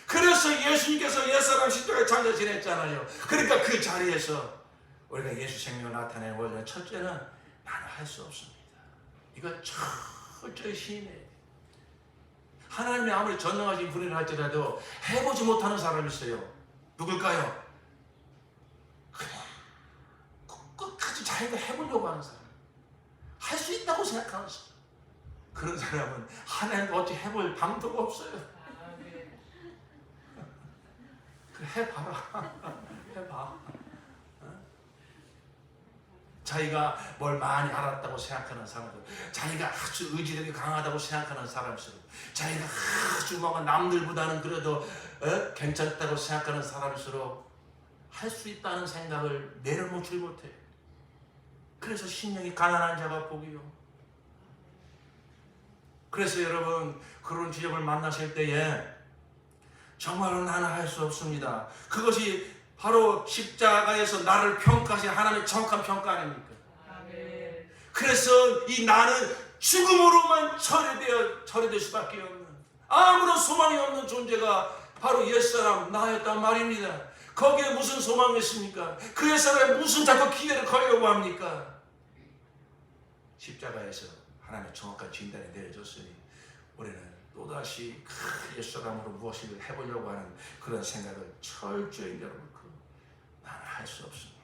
그래서 예수님께서 옛사람 십자가에 장사 지냈잖아요. 그러니까 그 자리에서 우리가 예수 생명을 나타내는 원래 첫째는 나는 할 수 없습니다. 이거 철저히 시인해야 돼요. 하나님이 아무리 전능하신 분이라 할지라도 해보지 못하는 사람이 있어요. 누굴까요? 그냥 끝까지 자기가 해보려고 하는 사람, 할 수 있다고 생각하는 사람. 그런 사람은 하나님도 어찌 해볼 방도가 없어요. 해봐라. 해봐. 자기가 뭘 많이 알았다고 생각하는 사람들, 자기가 아주 의지력이 강하다고 생각하는 사람일수록, 자기가 아주 뭔가 남들보다는 그래도 괜찮다고 생각하는 사람일수록 할 수 있다는 생각을 내려놓지 못해. 그래서 심령이 가난한 자가 복이요. 그래서 여러분, 그런 지점을 만나실 때에 정말로 나는 할 수 없습니다. 그것이 바로 십자가에서 나를 평가하신 하나님의 정확한 평가 아닙니까? 아멘. 그래서 이 나는 죽음으로만 처리될 수밖에 없는, 아무런 소망이 없는 존재가 바로 옛사람 나였단 말입니다. 거기에 무슨 소망이 있습니까? 그 옛사람에 무슨 자꾸 기회를 걸려고 합니까? 십자가에서 하나님의 정확한 진단이 내려졌으니 우리는 또다시 옛사람으로 무엇을 해보려고 하는 그런 생각을 철저히 내려놓고 나는 할 수 없습니다.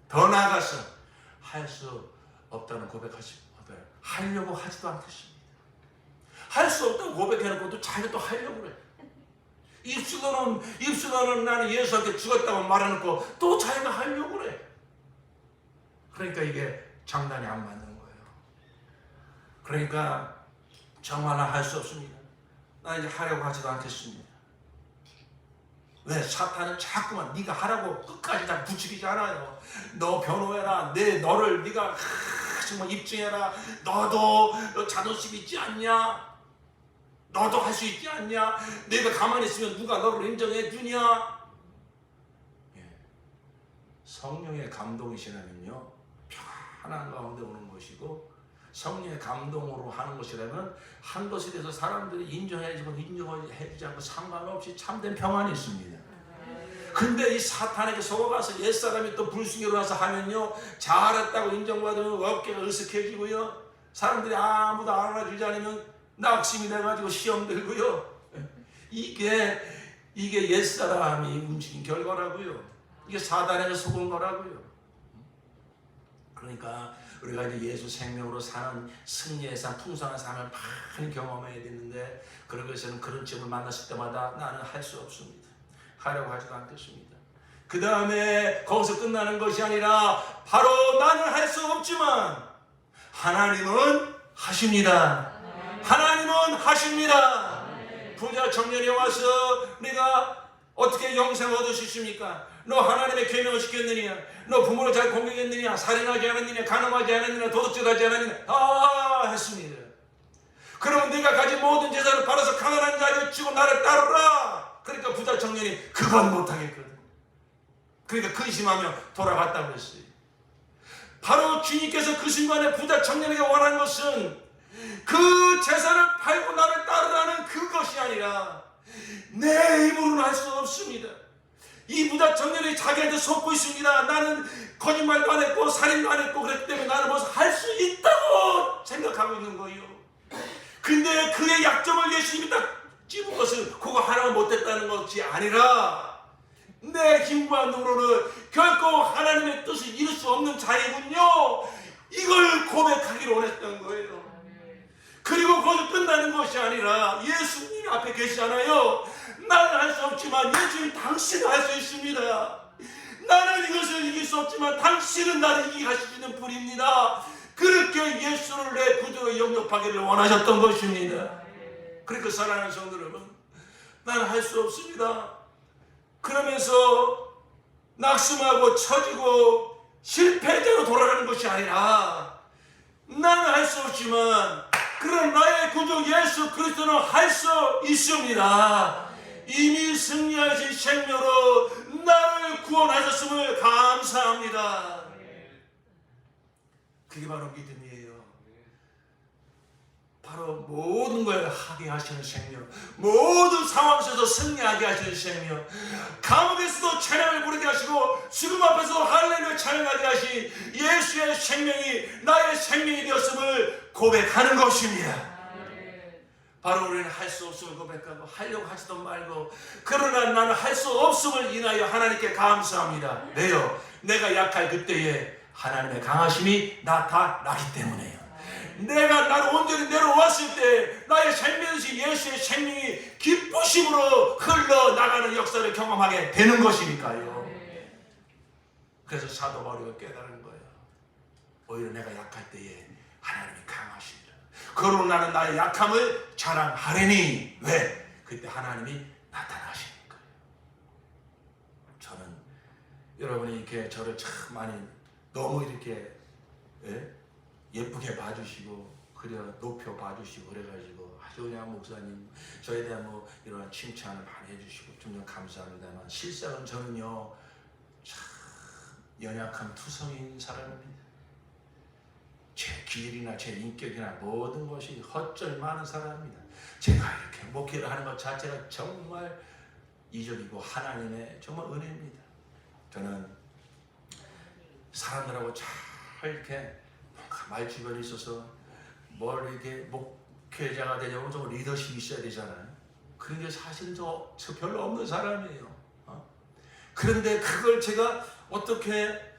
더 나아가서 할 수 없다는 하려고 하지도 않겠습니다. 할 수 없다고 고백해놓고도 자기가 또 하려고 그래. 입술로는 나는 예수한테 죽었다고 말해놓고 또 자기가 하려고 그래. 그러니까 이게 장단이 안 맞는 거예요. 그러니까 정말 나 할 수 없습니다. 나 이제 하려고 하지도 않겠습니다. 왜? 사탄은 자꾸만 네가 하라고 끝까지 다 부추기지 않아요. 너 변호해라. 너를 네가 정말 입증해라. 너도 자존심 있지 않냐? 너도 할 수 있지 않냐? 내가 가만히 있으면 누가 너를 인정해 주냐? 예. 성령의 감동이시라면요, 하나님 가운데 오는 것이고 성령의 감동으로 하는 것이라면 한 것에 대해서 사람들이 인정해주고 인정해주지 않고 상관없이 참된 평안이 있습니다. 근데 이 사탄에게 속아가서 옛사람이 또 불순이 일어나서 하면요, 잘했다고 인정받으면 어깨가 으쓱해지고요, 사람들이 아무도 알아주지 않으면 낙심이 돼가지고 시험 들고요, 이게 옛사람이 움직인 결과라고요. 이게 사단에게 속은 거라고요. 그러니까 우리가 이제 예수 생명으로 사는 승리의 삶, 풍성한 삶을 많이 경험해야 되는데, 그러기 위해서는 그런 점을 만났을 때마다 나는 할 수 없습니다. 하려고 하지도 않겠습니다. 그 다음에 거기서 끝나는 것이 아니라 바로 나는 할 수 없지만 하나님은 하십니다. 하나님은 하십니다. 부자 청년이 와서 내가 어떻게 영생을 얻을 수 있습니까? 너 하나님의 계명을 지켰느냐? 너 부모를 잘 공경했느냐? 살인하지 않았느냐? 간음하지 않았느냐? 도둑질하지 않았느냐? 다 했습니다. 그러면 네가 가진 모든 재산을 팔아서 가난한 자를 주고 나를 따르라. 그러니까 부자 청년이 그건 못하겠거든. 그러니까 근심하며 돌아갔다고 했어요. 바로 주님께서 그 순간에 부자 청년에게 원한 것은 그 재산을 팔고 나를 따르라는 그것이 아니라 내 힘으로는 할 수 없습니다. 이 부자 청년이 자기한테 속고 있습니다. 나는 거짓말도 안 했고 살인도 안 했고 그랬기 때문에 나는 무엇을 할 수 있다고 생각하고 있는 거예요. 근데 그의 약점을 예수님이 딱 찝은 것은 그거 하나가 못했다는 것이 아니라 내 힘과 눈으로는 결코 하나님의 뜻을 이룰 수 없는 자이군요, 이걸 고백하기를 원했던 거예요. 그리고 거기서 끝나는 것이 아니라 예수님 앞에 계시잖아요. 나는 할 수 없지만 예수님 당신은 할 수 있습니다. 나는 이것을 이길 수 없지만 당신은 나를 이기게 하시는 분입니다. 그렇게 예수를 내 구주로 영접하기를 원하셨던 것입니다. 그러니까 사랑하는 성도 여러분, 나는 할 수 없습니다 그러면서 낙심하고 처지고 실패자로 돌아가는 것이 아니라 나는 할 수 없지만 그런 나의 구주 예수 그리스도는 할 수 있습니다. 이미 승리하신 생명으로 나를 구원하셨음을 감사합니다. 그게 바로 믿음이에요. 바로 모든 걸 하게 하시는 생명, 모든 상황 속에서 승리하게 하시는 생명, 감옥에서도 찬양을 부르게 하시고 죽음 앞에서도 할렐루야 찬양하게 하신 예수의 생명이 나의 생명이 되었음을 고백하는 것입니다. 바로 우리는 할 수 없음을 고백하고 하려고 하지도 말고, 그러나 나는 할 수 없음을 인하여 하나님께 감사합니다. 왜요? 내가 약할 그때에 하나님의 강하심이 나타나기 때문에요. 내가 나를 온전히 내려왔을 때 나의 생명이신 예수의 생명이 기쁘심으로 흘러나가는 역사를 경험하게 되는 것이니까요. 그래서 사도 바울이 깨달은 거예요. 오히려 내가 약할 때에 하나님이 강하십니다. 그러므로 나는 나의 약함을 자랑하리니. 왜? 그때 하나님이 나타나시니까요. 저는 여러분이 이렇게 저를 참 많이 너무 이렇게 예쁘게 봐주시고 그래 높여 봐주시고 그래가지고 아주 그냥 목사님 저에 대한 뭐 이런 칭찬을 많이 해주시고 좀 감사합니다만, 실상은 저는요 참 연약한 투성인 사람입니다. 제 기질이나 제 인격이나 모든 것이 헛절 많은 사람입니다. 제가 이렇게 목회를 하는 것 자체가 정말 이적이고 하나님의 정말 은혜입니다. 저는 사람들하고 잘 이렇게 말 주변에 있어서 뭘 이렇게 목회자가 되려면 좀 리더십이 있어야 되잖아요. 그런 게 사실은 저 별로 없는 사람이에요. 그런데 그걸 제가 어떻게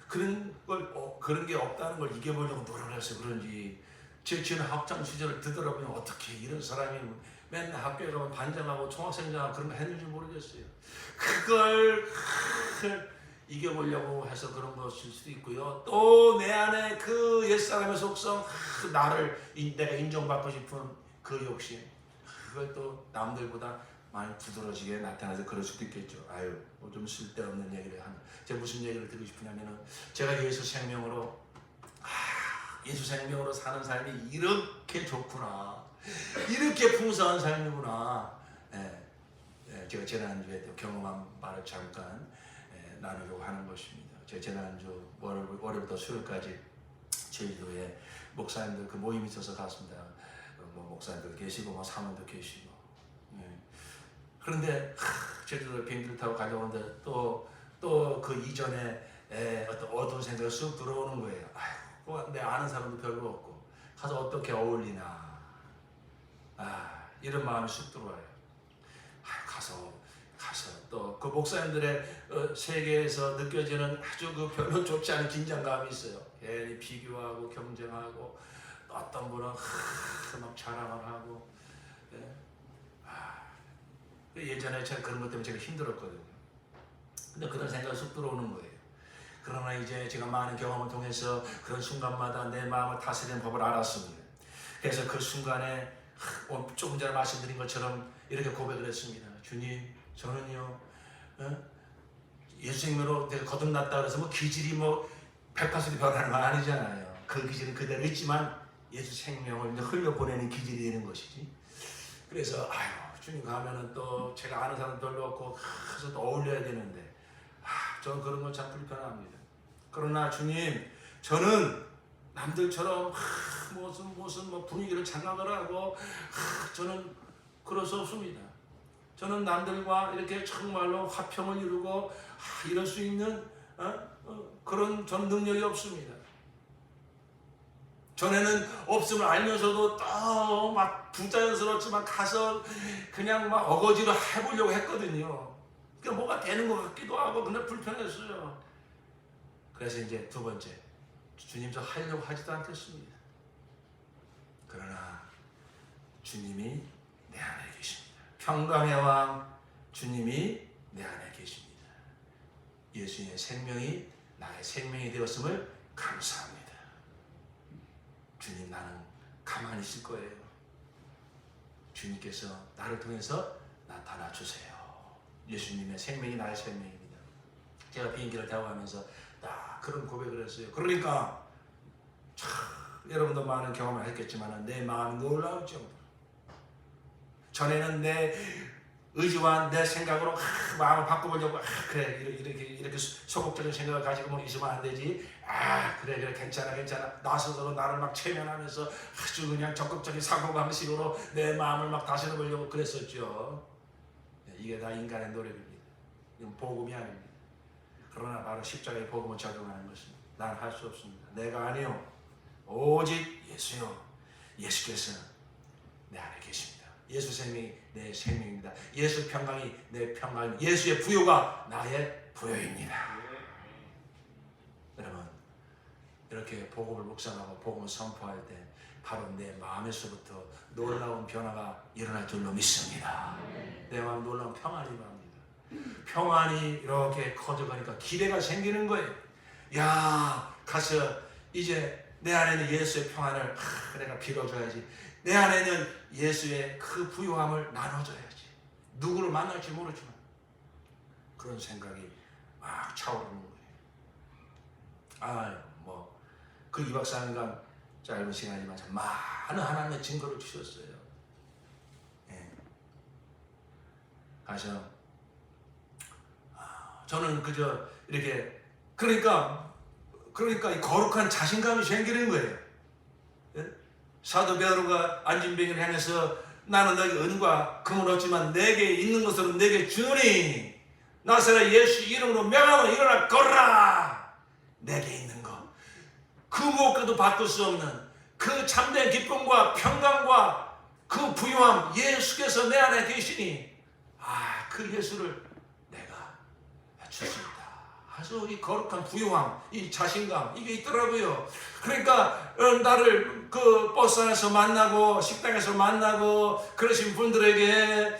그런 게 없다는 걸 이겨보려고 노력을 해서 그런지 제 학창 시절을 되돌아보면 어떻게 이런 사람이 맨날 학교에 가면 반장하고 총학생장하고 그런 거 했는지 모르겠어요. 그걸 이겨보려고 해서 그런 것일 수도 있고요. 또 내 안에 그 옛사람의 속성, 내가 인정받고 싶은 그 욕심, 그걸 또 남들보다 많이 두드러지게 나타나서 그럴 수도 있겠죠. 뭐 좀 쓸데없는 얘기를 하는. 제가 무슨 얘기를 드리고 싶으냐면은, 제가 예수 생명으로 사는 삶이 이렇게 좋구나, 이렇게 풍성한 삶이구나. 제가 지난주에 또 경험한 말을 잠깐 나누려고 하는 것입니다. 제가 지난주 월요일부터 수요일까지 제주도에 목사님들 그 모임이 있어서 갔습니다. 뭐 목사님들 계시고 뭐 사모도 계시고. 그런데 제주도 비행기를 타고 가려오는데 또 그 이전에 어떤 어두운 생각이 쑥 들어오는 거예요. 아이고, 내 아는 사람도 별로 없고 가서 어떻게 어울리나. 이런 마음이 쑥 들어와요. 가서 또 그 목사님들의 세계에서 느껴지는 아주 그 별로 좋지 않은 긴장감이 있어요. 괜히 비교하고 경쟁하고 어떤 분은 막 자랑을 하고. 예전에 제가 그런 것 때문에 제가 힘들었거든요. 근데 그런 생각이 쑥 들어오는 거예요. 그러나 이제 제가 많은 경험을 통해서 그런 순간마다 내 마음을 다스리는 법을 알았습니다. 그래서 그 순간에 조금 전에 말씀드린 것처럼 이렇게 고백을 했습니다. 주님, 저는요 예수님으로 내가 거듭났다 그래서 뭐 기질이 뭐 180도 변하는 건 아니잖아요. 그 기질은 그대로 있지만 예수 생명을 흘려보내는 기질이 되는 것이지. 그래서 주님 가면은 또 제가 아는 사람 별로 없고 가서 또 어울려야 되는데 저는 그런 건 참 불편합니다. 그러나 주님, 저는 남들처럼 무슨 뭐 분위기를 장악을 하고 저는 그럴 수 없습니다. 저는 남들과 이렇게 정말로 화평을 이루고 이럴 수 있는 그런 전 능력이 없습니다. 전에는 없음을 알면서도 또 막 부자연스럽지만 가서 그냥 막 어거지로 해보려고 했거든요. 그러니까 뭐가 되는 것 같기도 하고 근데 불편했어요. 그래서 이제 두 번째, 주님 저 하려고 하지도 않겠습니다. 그러나 주님이 내 안에 계십니다. 평강의 왕 주님이 내 안에 계십니다. 예수님의 생명이 나의 생명이 되었음을 감사합니다. 주님, 나는 가만히 있을 거예요. 주님께서 나를 통해서 나타나 주세요. 예수님의 생명이 나의 생명입니다. 제가 비행기를 타고 가면서 딱 그런 고백을 했어요. 그러니까 참 여러분도 많은 경험을 했겠지만 내 마음이 놀라울 정도로 전에는 내 의지와 내 생각으로 마음을 바꿔보려고 그래 이렇게 소극적인 생각을 가지고 있으면 안 되지. 그래 괜찮아 나 스스로 나를 막 체면하면서 아주 그냥 적극적인 사고방식으로 내 마음을 막 다스려보려고 그랬었죠. 이게 다 인간의 노력입니다. 이건 복음이 아닙니다. 그러나 바로 십자가의 복음을 적용하는 것입니다. 난 할 수 없습니다. 내가 아니요 오직 예수요. 예수께서 내 안에 계십니다. 예수 생명이 내 생명입니다. 예수 평강이 내 평강입니다. 예수의 부요가 나의 부요입니다. 여러분, 이렇게 복음을 묵상하고 복음을 선포할 때 바로 내 마음에서부터 놀라운 변화가 일어날 줄로 믿습니다. 내 마음 놀라운 평안이 일어납니다. 평안이 이렇게 커져가니까 기대가 생기는 거예요. 가서 이제 내 안에는 예수의 평안을 내가 빌어줘야지. 내 안에는 예수의 그 부요함을 나눠줘야지. 누구를 만날지 모르지만 그런 생각이 막 차오르는 거예요. 그 2박 3일간 짧은 시간이지만 참 많은 하나님의 증거를 주셨어요. 가서 저는 그저 이렇게 그러니까 이 거룩한 자신감이 생기는 거예요. 사도 베드로가 안진뱅이를 향해서 나는 너에게 은과 금을 얻지만 내게 있는 것으로 내게 주니 나사렛 예수 이름으로 명하면 일어나 걸어라. 내게 있는 것 그 무엇과도 바꿀 수 없는 그 참된 기쁨과 평강과 그 부유함 예수께서 내 안에 계시니 그 예수를 내가 줄 수 있다. 아주 이 거룩한 부유함, 이 자신감 이게 있더라고요. 그러니까 나를 그 버스 안에서 만나고 식당에서 만나고 그러신 분들에게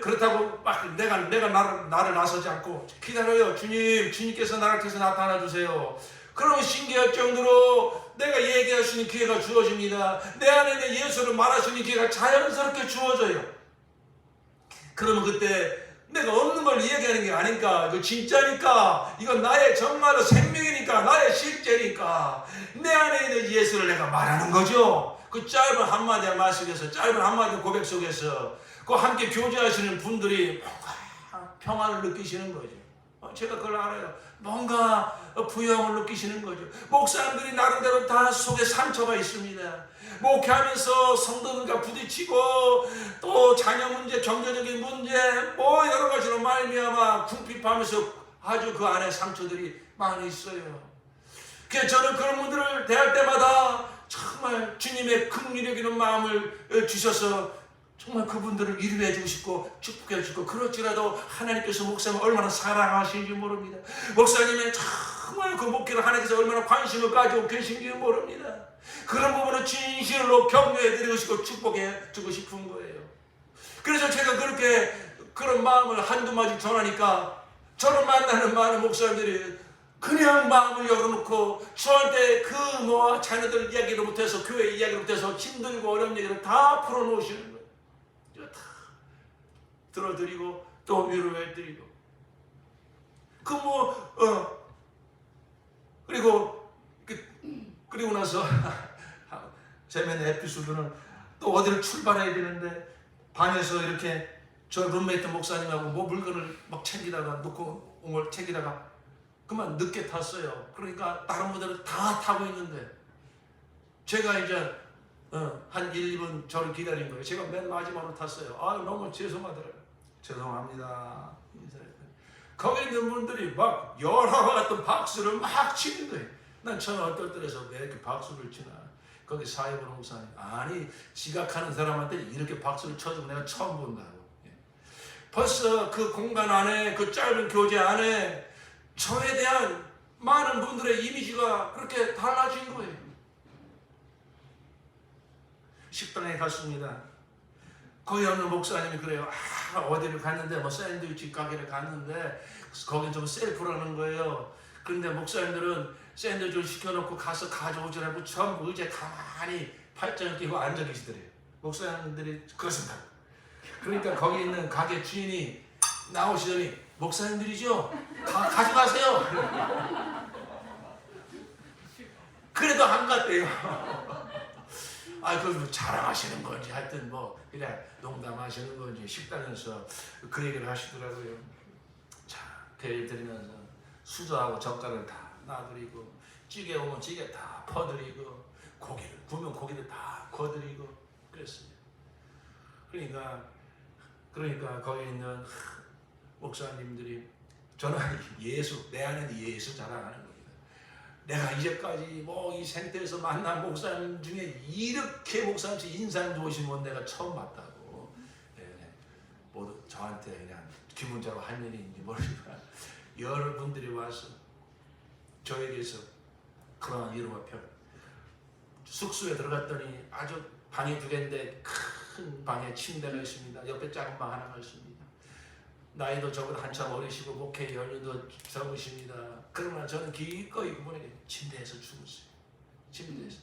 그렇다고 막 내가 나를 나서지 않고 기다려요. 주님께서 나를 통해서 나타나 주세요. 그러면 신기할 정도로 내가 얘기할 수 있는 기회가 주어집니다. 내 안에 있는 예수를 말할 수 있는 기회가 자연스럽게 주어져요. 그러면 그때 내가 없는 걸 이야기하는 게 아니까, 이거 진짜니까, 이건 나의 정말로 생명이니까, 나의 실제니까 내 안에 있는 예수를 내가 말하는 거죠. 그 짧은 한마디의 말 속에서, 짧은 한마디의 고백 속에서 그 함께 교제하시는 분들이 평안을 느끼시는 거죠. 제가 그걸 알아요. 뭔가 부여함을 느끼시는 거죠. 목사님들이 나름대로 다 속에 상처가 있습니다. 목회하면서 성도들과 부딪히고 또 자녀 문제, 경제적인 문제, 뭐 여러 가지로 말미암아 궁핍하면서 아주 그 안에 상처들이 많이 있어요. 그래서 저는 그런 분들을 대할 때마다 정말 주님의 긍휼히 여기는 마음을 주셔서 정말 그분들을 위로해 주고 싶고 축복해 주고, 그렇지라도 하나님께서 목사님을 얼마나 사랑하시는지 모릅니다. 목사님의 정말 그 목회를 하나님께서 얼마나 관심을 가지고 계신지 모릅니다. 그런 부분을 진실로 격려해 드리고 싶고 축복해 주고 싶은 거예요. 그래서 제가 그렇게 그런 마음을 한두 마디 전하니까 저를 만나는 많은 목사님들이 그냥 마음을 열어놓고 저한테 그 뭐 자녀들 이야기로부터 해서 교회 이야기로부터 해서 힘들고 어려운 얘기를 다 풀어놓으시는 거예요. 제가 다 들어드리고 또 위로해드리고 그리고 나서 재미있는 에피소드는 또 어디를 출발해야 되는데 방에서 이렇게 저 룸메이트 목사님하고 뭐 물건을 막 챙기다가 놓고 온 걸 챙기다가 그만 늦게 탔어요. 그러니까 다른 분들은 다 타고 있는데 제가 이제 한 1, 2분 저를 기다린 거예요. 제가 맨 마지막으로 탔어요. 너무 죄송하더라고요. 죄송합니다. 거기 있는 분들이 막 열화와 같은 박수를 막 치는 거예요. 난 처음에 어떨 때에서 왜 이렇게 박수를 치나. 거기 사회부 목사님, 아니 지각하는 사람한테 이렇게 박수를 쳐주고 내가 처음 본다고. 벌써 그 공간 안에, 그 짧은 교제 안에 저에 대한 많은 분들의 이미지가 그렇게 달라진 거예요. 식당에 갔습니다. 거기 어느 목사님이 그래요. 어디를 갔는데 뭐 샌드위치 가게를 갔는데 거긴 좀 셀프라는 거예요. 그런데 목사님들은 샌드위치를 시켜놓고 가서 가져오지라고 전부 의자에 가만히 팔짱을 끼고 앉아 계시더래요. 목사님들이 그렇습니다. 그러니까 거기 있는 가게 주인이 나오시더니 목사님들이죠? 다 가져가세요. 그래도 안 갔대요. 그걸 자랑하시는 건지 하여튼 뭐 그냥 농담하시는 건지 식당에서 그 얘기를 하시더라고요. 자, 대를 드리면서 수저하고 젓갈을 다 놔드리고 찌개 오면 찌개 다 퍼드리고 고기를 구우면 고기를 다 구워드리고 그랬습니다. 그러니까 거기 있는 목사님들이 저는 예수, 내 안에는 예수 자랑하는 겁니다. 내가 이제까지 뭐 이 생태에서 만난 목사님 중에 이렇게 목사님이 인상 좋으신 분 내가 처음 봤다고. 모두 저한테 그냥 기분적으로 한 일인지 모르지만 여러분들이 와서 저에게서 그런 위로와 평. 숙소에 들어갔더니 아주 방이 2개인데 큰 방에 침대가 있습니다. 옆에 작은 방 하나가 있습니다. 나이도 저보다 한참 어리시고 목회 연륜도 적으십니다. 그러나 저는 기꺼이 그분에게 침대에서 죽었어요. 침대에서.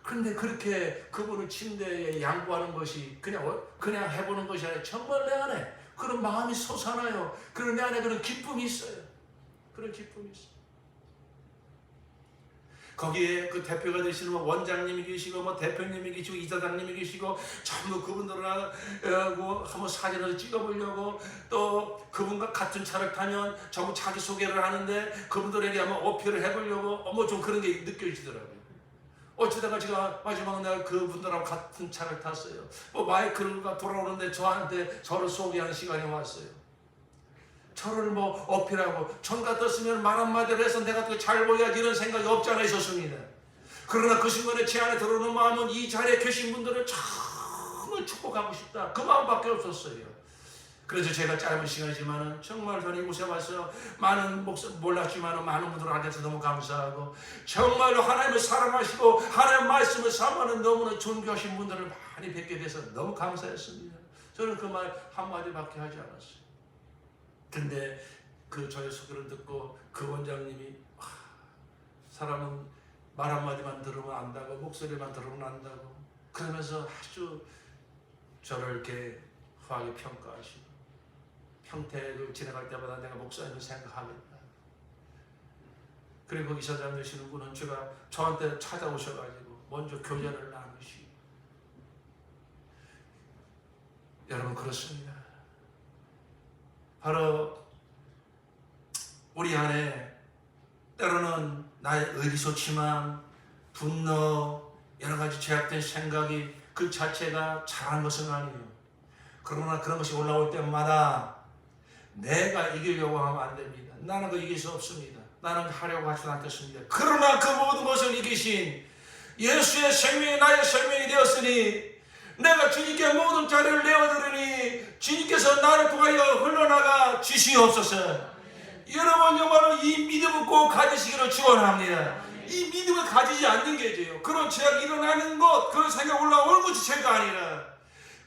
그런데 그렇게 그분을 침대에 양보하는 것이 그냥 해보는 것이 아니라 정말 내 안에 그런 마음이 솟아나요. 그런 내 안에 그런 기쁨이 있어요. 그런 기쁨이 있어요. 거기에 그 대표가 되시는 원장님이 계시고 뭐 대표님이 계시고 이사장님이 계시고 전부 그분들을 한번 사진을 찍어보려고 또 그분과 같은 차를 타면 전부 자기소개를 하는데 그분들에게 한번 어필을 해보려고 뭐 좀 그런 게 느껴지더라고요. 어쩌다가 제가 마지막 날 그분들하고 같은 차를 탔어요. 마이크가 돌아오는데 저를 소개하는 시간이 왔어요. 저를 어필하고 전 같았으면 말 한마디를 해서 내가 더 잘 보여야지 이런 생각이 없지 않아 있었습니다. 그러나 그 순간에 제 안에 들어오는 마음은 이 자리에 계신 분들을 정말 축복하고 싶다. 그 마음밖에 없었어요. 그래서 제가 짧은 시간이지만 정말 저는 이곳에 와서 많은 몰랐지만 많은 분들 안에서 너무 감사하고 정말로 하나님을 사랑하시고 하나님의 말씀을 사모하는 너무나 존귀하신 분들을 많이 뵙게 돼서 너무 감사했습니다. 저는 그 말 한마디밖에 하지 않았어요. 근데 그 저의 소개를 듣고 그 원장님이 사람은 말 한마디만 들으면 안다고 목소리만 들으면 안다고 그러면서 아주 저를 이렇게 후하게 평가하시고 평택을 지나갈 때마다 내가 목사님을 생각하겠다. 그리고 이사장 되시는 분은 제가 저한테 찾아오셔가지고 먼저 교제를 나누시고 여러분 그렇습니다. 바로 우리 안에 때로는 나의 의기소침함, 분노, 여러 가지 죄악된 생각이 그 자체가 잘한 것은 아니에요. 그러나 그런 것이 올라올 때마다 내가 이기려고 하면 안 됩니다. 나는 그 이길 수 없습니다. 나는 하려고 하지 않겠습니다. 그러나 그 모든 것을 이기신 예수의 생명이 나의 생명이 되었으니 내가 주님께 모든 자리를 내어드리니 주님께서 나를 통하여 흘러나가 주시옵소서. 여러분 정말로 이 믿음을 꼭 가지시기를 축원합니다. 이 믿음을 가지지 않는 게 죄요. 그런 죄악이 일어나는 것, 그런 생각 올라오는 것이 죄가 아니라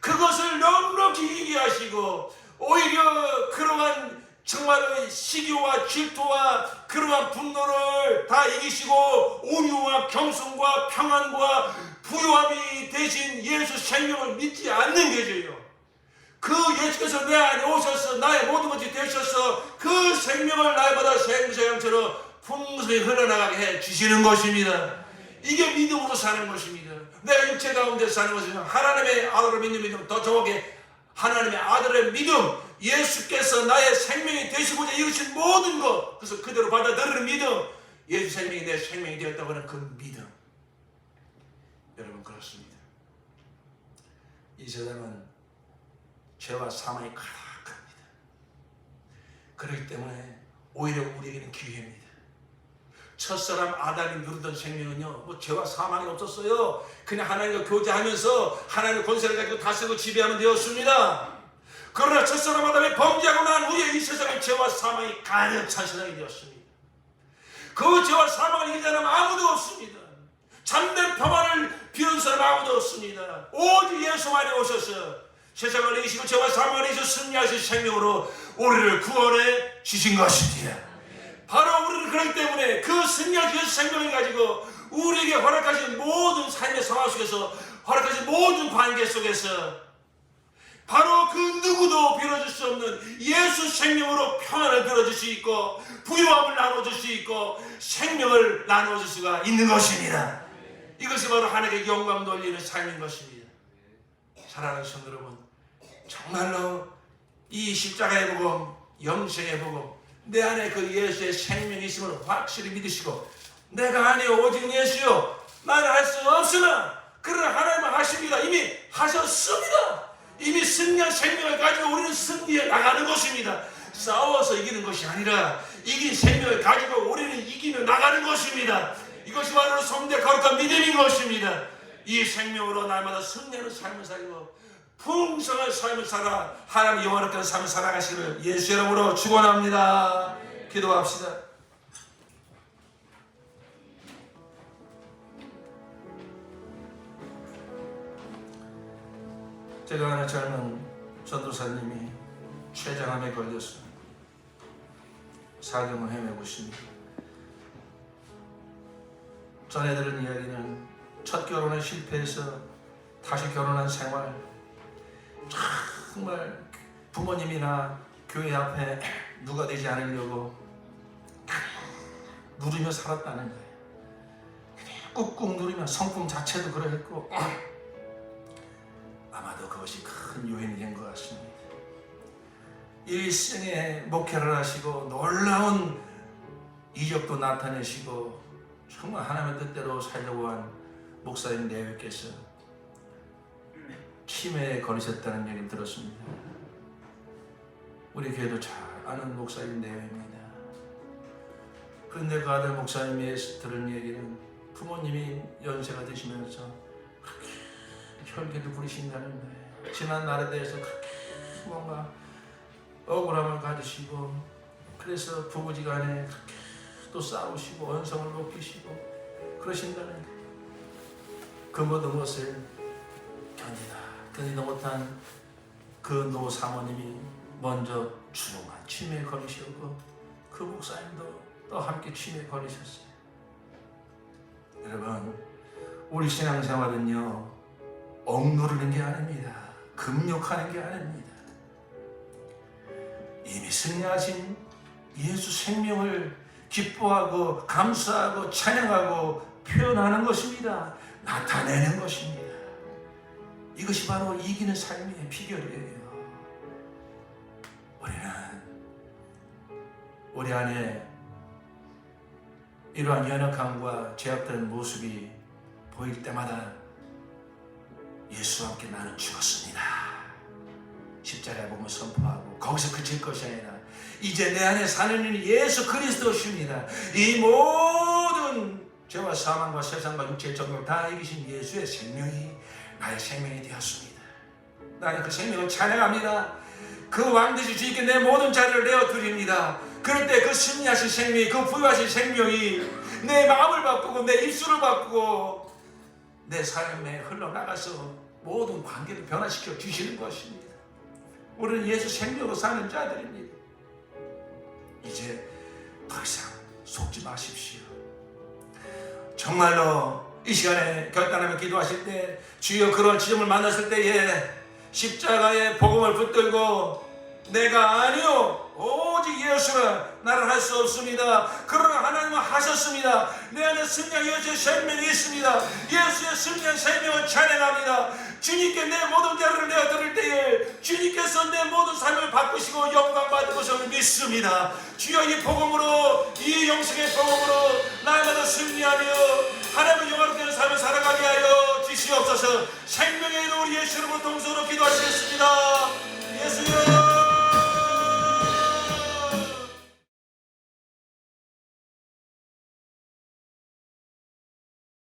그것을 넉넉히 이기하시고 오히려 그러한 정말로 시기와 질투와 그러한 분노를 다 이기시고 온유와 겸손과 평안과 부유함이 되신 예수 생명을 믿지 않는 게 죄요. 그 예수께서 내 안에 오셔서 나의 모든 것이 되셔서 그 생명을 날마다 생수양처럼 풍성히 흘러나가게 해 주시는 것입니다. 이게 믿음으로 사는 것입니다. 내가 육체 가운데 사는 것은 하나님의 아들을 믿는 믿음, 더 정확하게 하나님의 아들의 믿음, 예수께서 나의 생명이 되시고자 이루신 모든 것, 그래서 그대로 받아들이는 믿음, 예수 생명이 내 생명이 되었다고 하는 그 믿음. 여러분 그렇습니다. 이 세상은 죄와 사망이 가득합니다. 그렇기 때문에 오히려 우리에게는 기회입니다. 첫사람 아담이 누리던 생명은요, 뭐 죄와 사망이 없었어요. 그냥 하나님과 교제하면서 하나님의 권세를 가지고 다스리고 지배하면 되었습니다. 그러나 첫사람 아담이 범죄하고 난 후에 이 세상에 죄와 사망이 가득 찬 세상이 되었습니다. 그 죄와 사망을 이기는 사람 아무도 없습니다. 참된 평안을 비운 사람 아무도 없습니다. 오직 예수만이 오셔서 세상을 이기시고 죄와 사망을 이기셔 승리하신 생명으로 우리를 구원해 주신 것입니다. 바로 우리는 그렇기 때문에 그 승리하신 생명을 가지고 우리에게 허락하신 모든 삶의 상황 속에서 허락하신 모든 관계 속에서 바로 그 누구도 빌어줄 수 없는 예수 생명으로 평안을 빌어줄 수 있고 부유함을 나눠줄 수 있고 생명을 나눠줄 수가 있는 것입니다. 이것이 바로 하나님께 영광 돌리는 삶인 것입니다. 사랑하는 성도 여러분, 정말로 이 십자가의 복음, 영생의 복음, 내 안에 그 예수의 생명이 있음을 확실히 믿으시고 내가 아니요 오직 예수요 나는 할 수 없으나 그러나 하나님은 하십니다. 이미 하셨습니다. 이미 승리한 생명을 가지고 우리는 승리해 나가는 것입니다. 싸워서 이기는 것이 아니라 이긴 생명을 가지고 우리는 이기며 나가는 것입니다. 이것이 바로 성대 거룩한 믿음인 것입니다. 이 생명으로 날마다 승리하는 삶을 살고 풍성한 삶을 살아 하나님 영원한 삶을 살아가시기를 예수 이름으로 축원합니다. 기도합시다. 제가 아는 젊은 전도사님이 췌장암에 걸려서 사경을 헤매고 있습니다. 전에 들은 이야기는 첫 결혼에 실패해서 다시 결혼한 생활, 정말 부모님이나 교회 앞에 누가 되지 않으려고 누리며 살았다는 거예요. 꾹꾹 누리며 성품 자체도 그러했고 아마도 그것이 큰 요인이 된 것 같습니다. 일생에 목회를 하시고 놀라운 이적도 나타내시고 정말 하나님의 뜻대로 살려고 한 목사님 내외께서 치매에 걸리셨다는 얘기를 들었습니다. 우리 교회도 잘 아는 목사님 내외입니다. 그런데 그 아들 목사님이 들은 얘기는 부모님이 연세가 되시면서 그렇게 혈기를 부리신다는 거예요. 지난 날에 대해서 그렇게 뭔가 억울함을 가지시고 그래서 부부지간에 그렇게 또 싸우시고 언성을 높이시고 그러신다는 거예요. 그 모든 것을 견디다 못한 그 노 사모님이 먼저 중한 치매에 걸리셨고 그 목사님도 또 함께 치매에 걸리셨어요. 여러분, 우리 신앙생활은요 억누르는 게 아닙니다. 금욕하는 게 아닙니다. 이미 승리하신 예수 생명을 기뻐하고 감사하고 찬양하고 표현하는 것입니다. 나타내는 것입니다. 이것이 바로 이기는 삶의 비결이에요. 우리 안에 이러한 연약함과 죄악된 모습이 보일 때마다 예수와 함께 나는 죽었습니다. 십자가에 보면 선포하고 거기서 그칠 것이 아니라 이제 내 안에 사는 이는 예수 그리스도십니다. 이 모든 죄와 사망과 세상과 육체의 정욕을 다 이기신 예수의 생명이 나의 생명이 되었습니다. 나는 그 생명을 찬양합니다. 그 왕되신 주님께 내 모든 자리를 내어드립니다. 그럴 때 그 승리하신 생명이, 그 부유하신 생명이 내 마음을 바꾸고 내 입술을 바꾸고 내 삶에 흘러나가서 모든 관계를 변화시켜 주시는 것입니다. 우리는 예수 생명으로 사는 자들입니다. 이제 더 이상 속지 마십시오. 정말로 이 시간에 결단하며 기도하실 때 주여 그런 지점을 만났을 때에 십자가의 복음을 붙들고 내가 아니요 오직 예수가 나를 할 수 없습니다. 그러나 하나님은 하셨습니다. 내 안에 승리한 예수의 생명이 있습니다. 예수의 승리한 생명을 찬양합니다. 주님께 내 모든 자를 내어드릴 때에 주님께서 내 모든 삶을 바꾸시고 영광 받을 것을 믿습니다. 주여 이 복음으로, 이 영생의 복음으로 날마다 승리하며 하나님의 영광을 되는 삶을 살아가게 하여 주시옵소서. 생명의 이름 우리 예수 이름으로 동서로 기도하시겠습니다. 예수여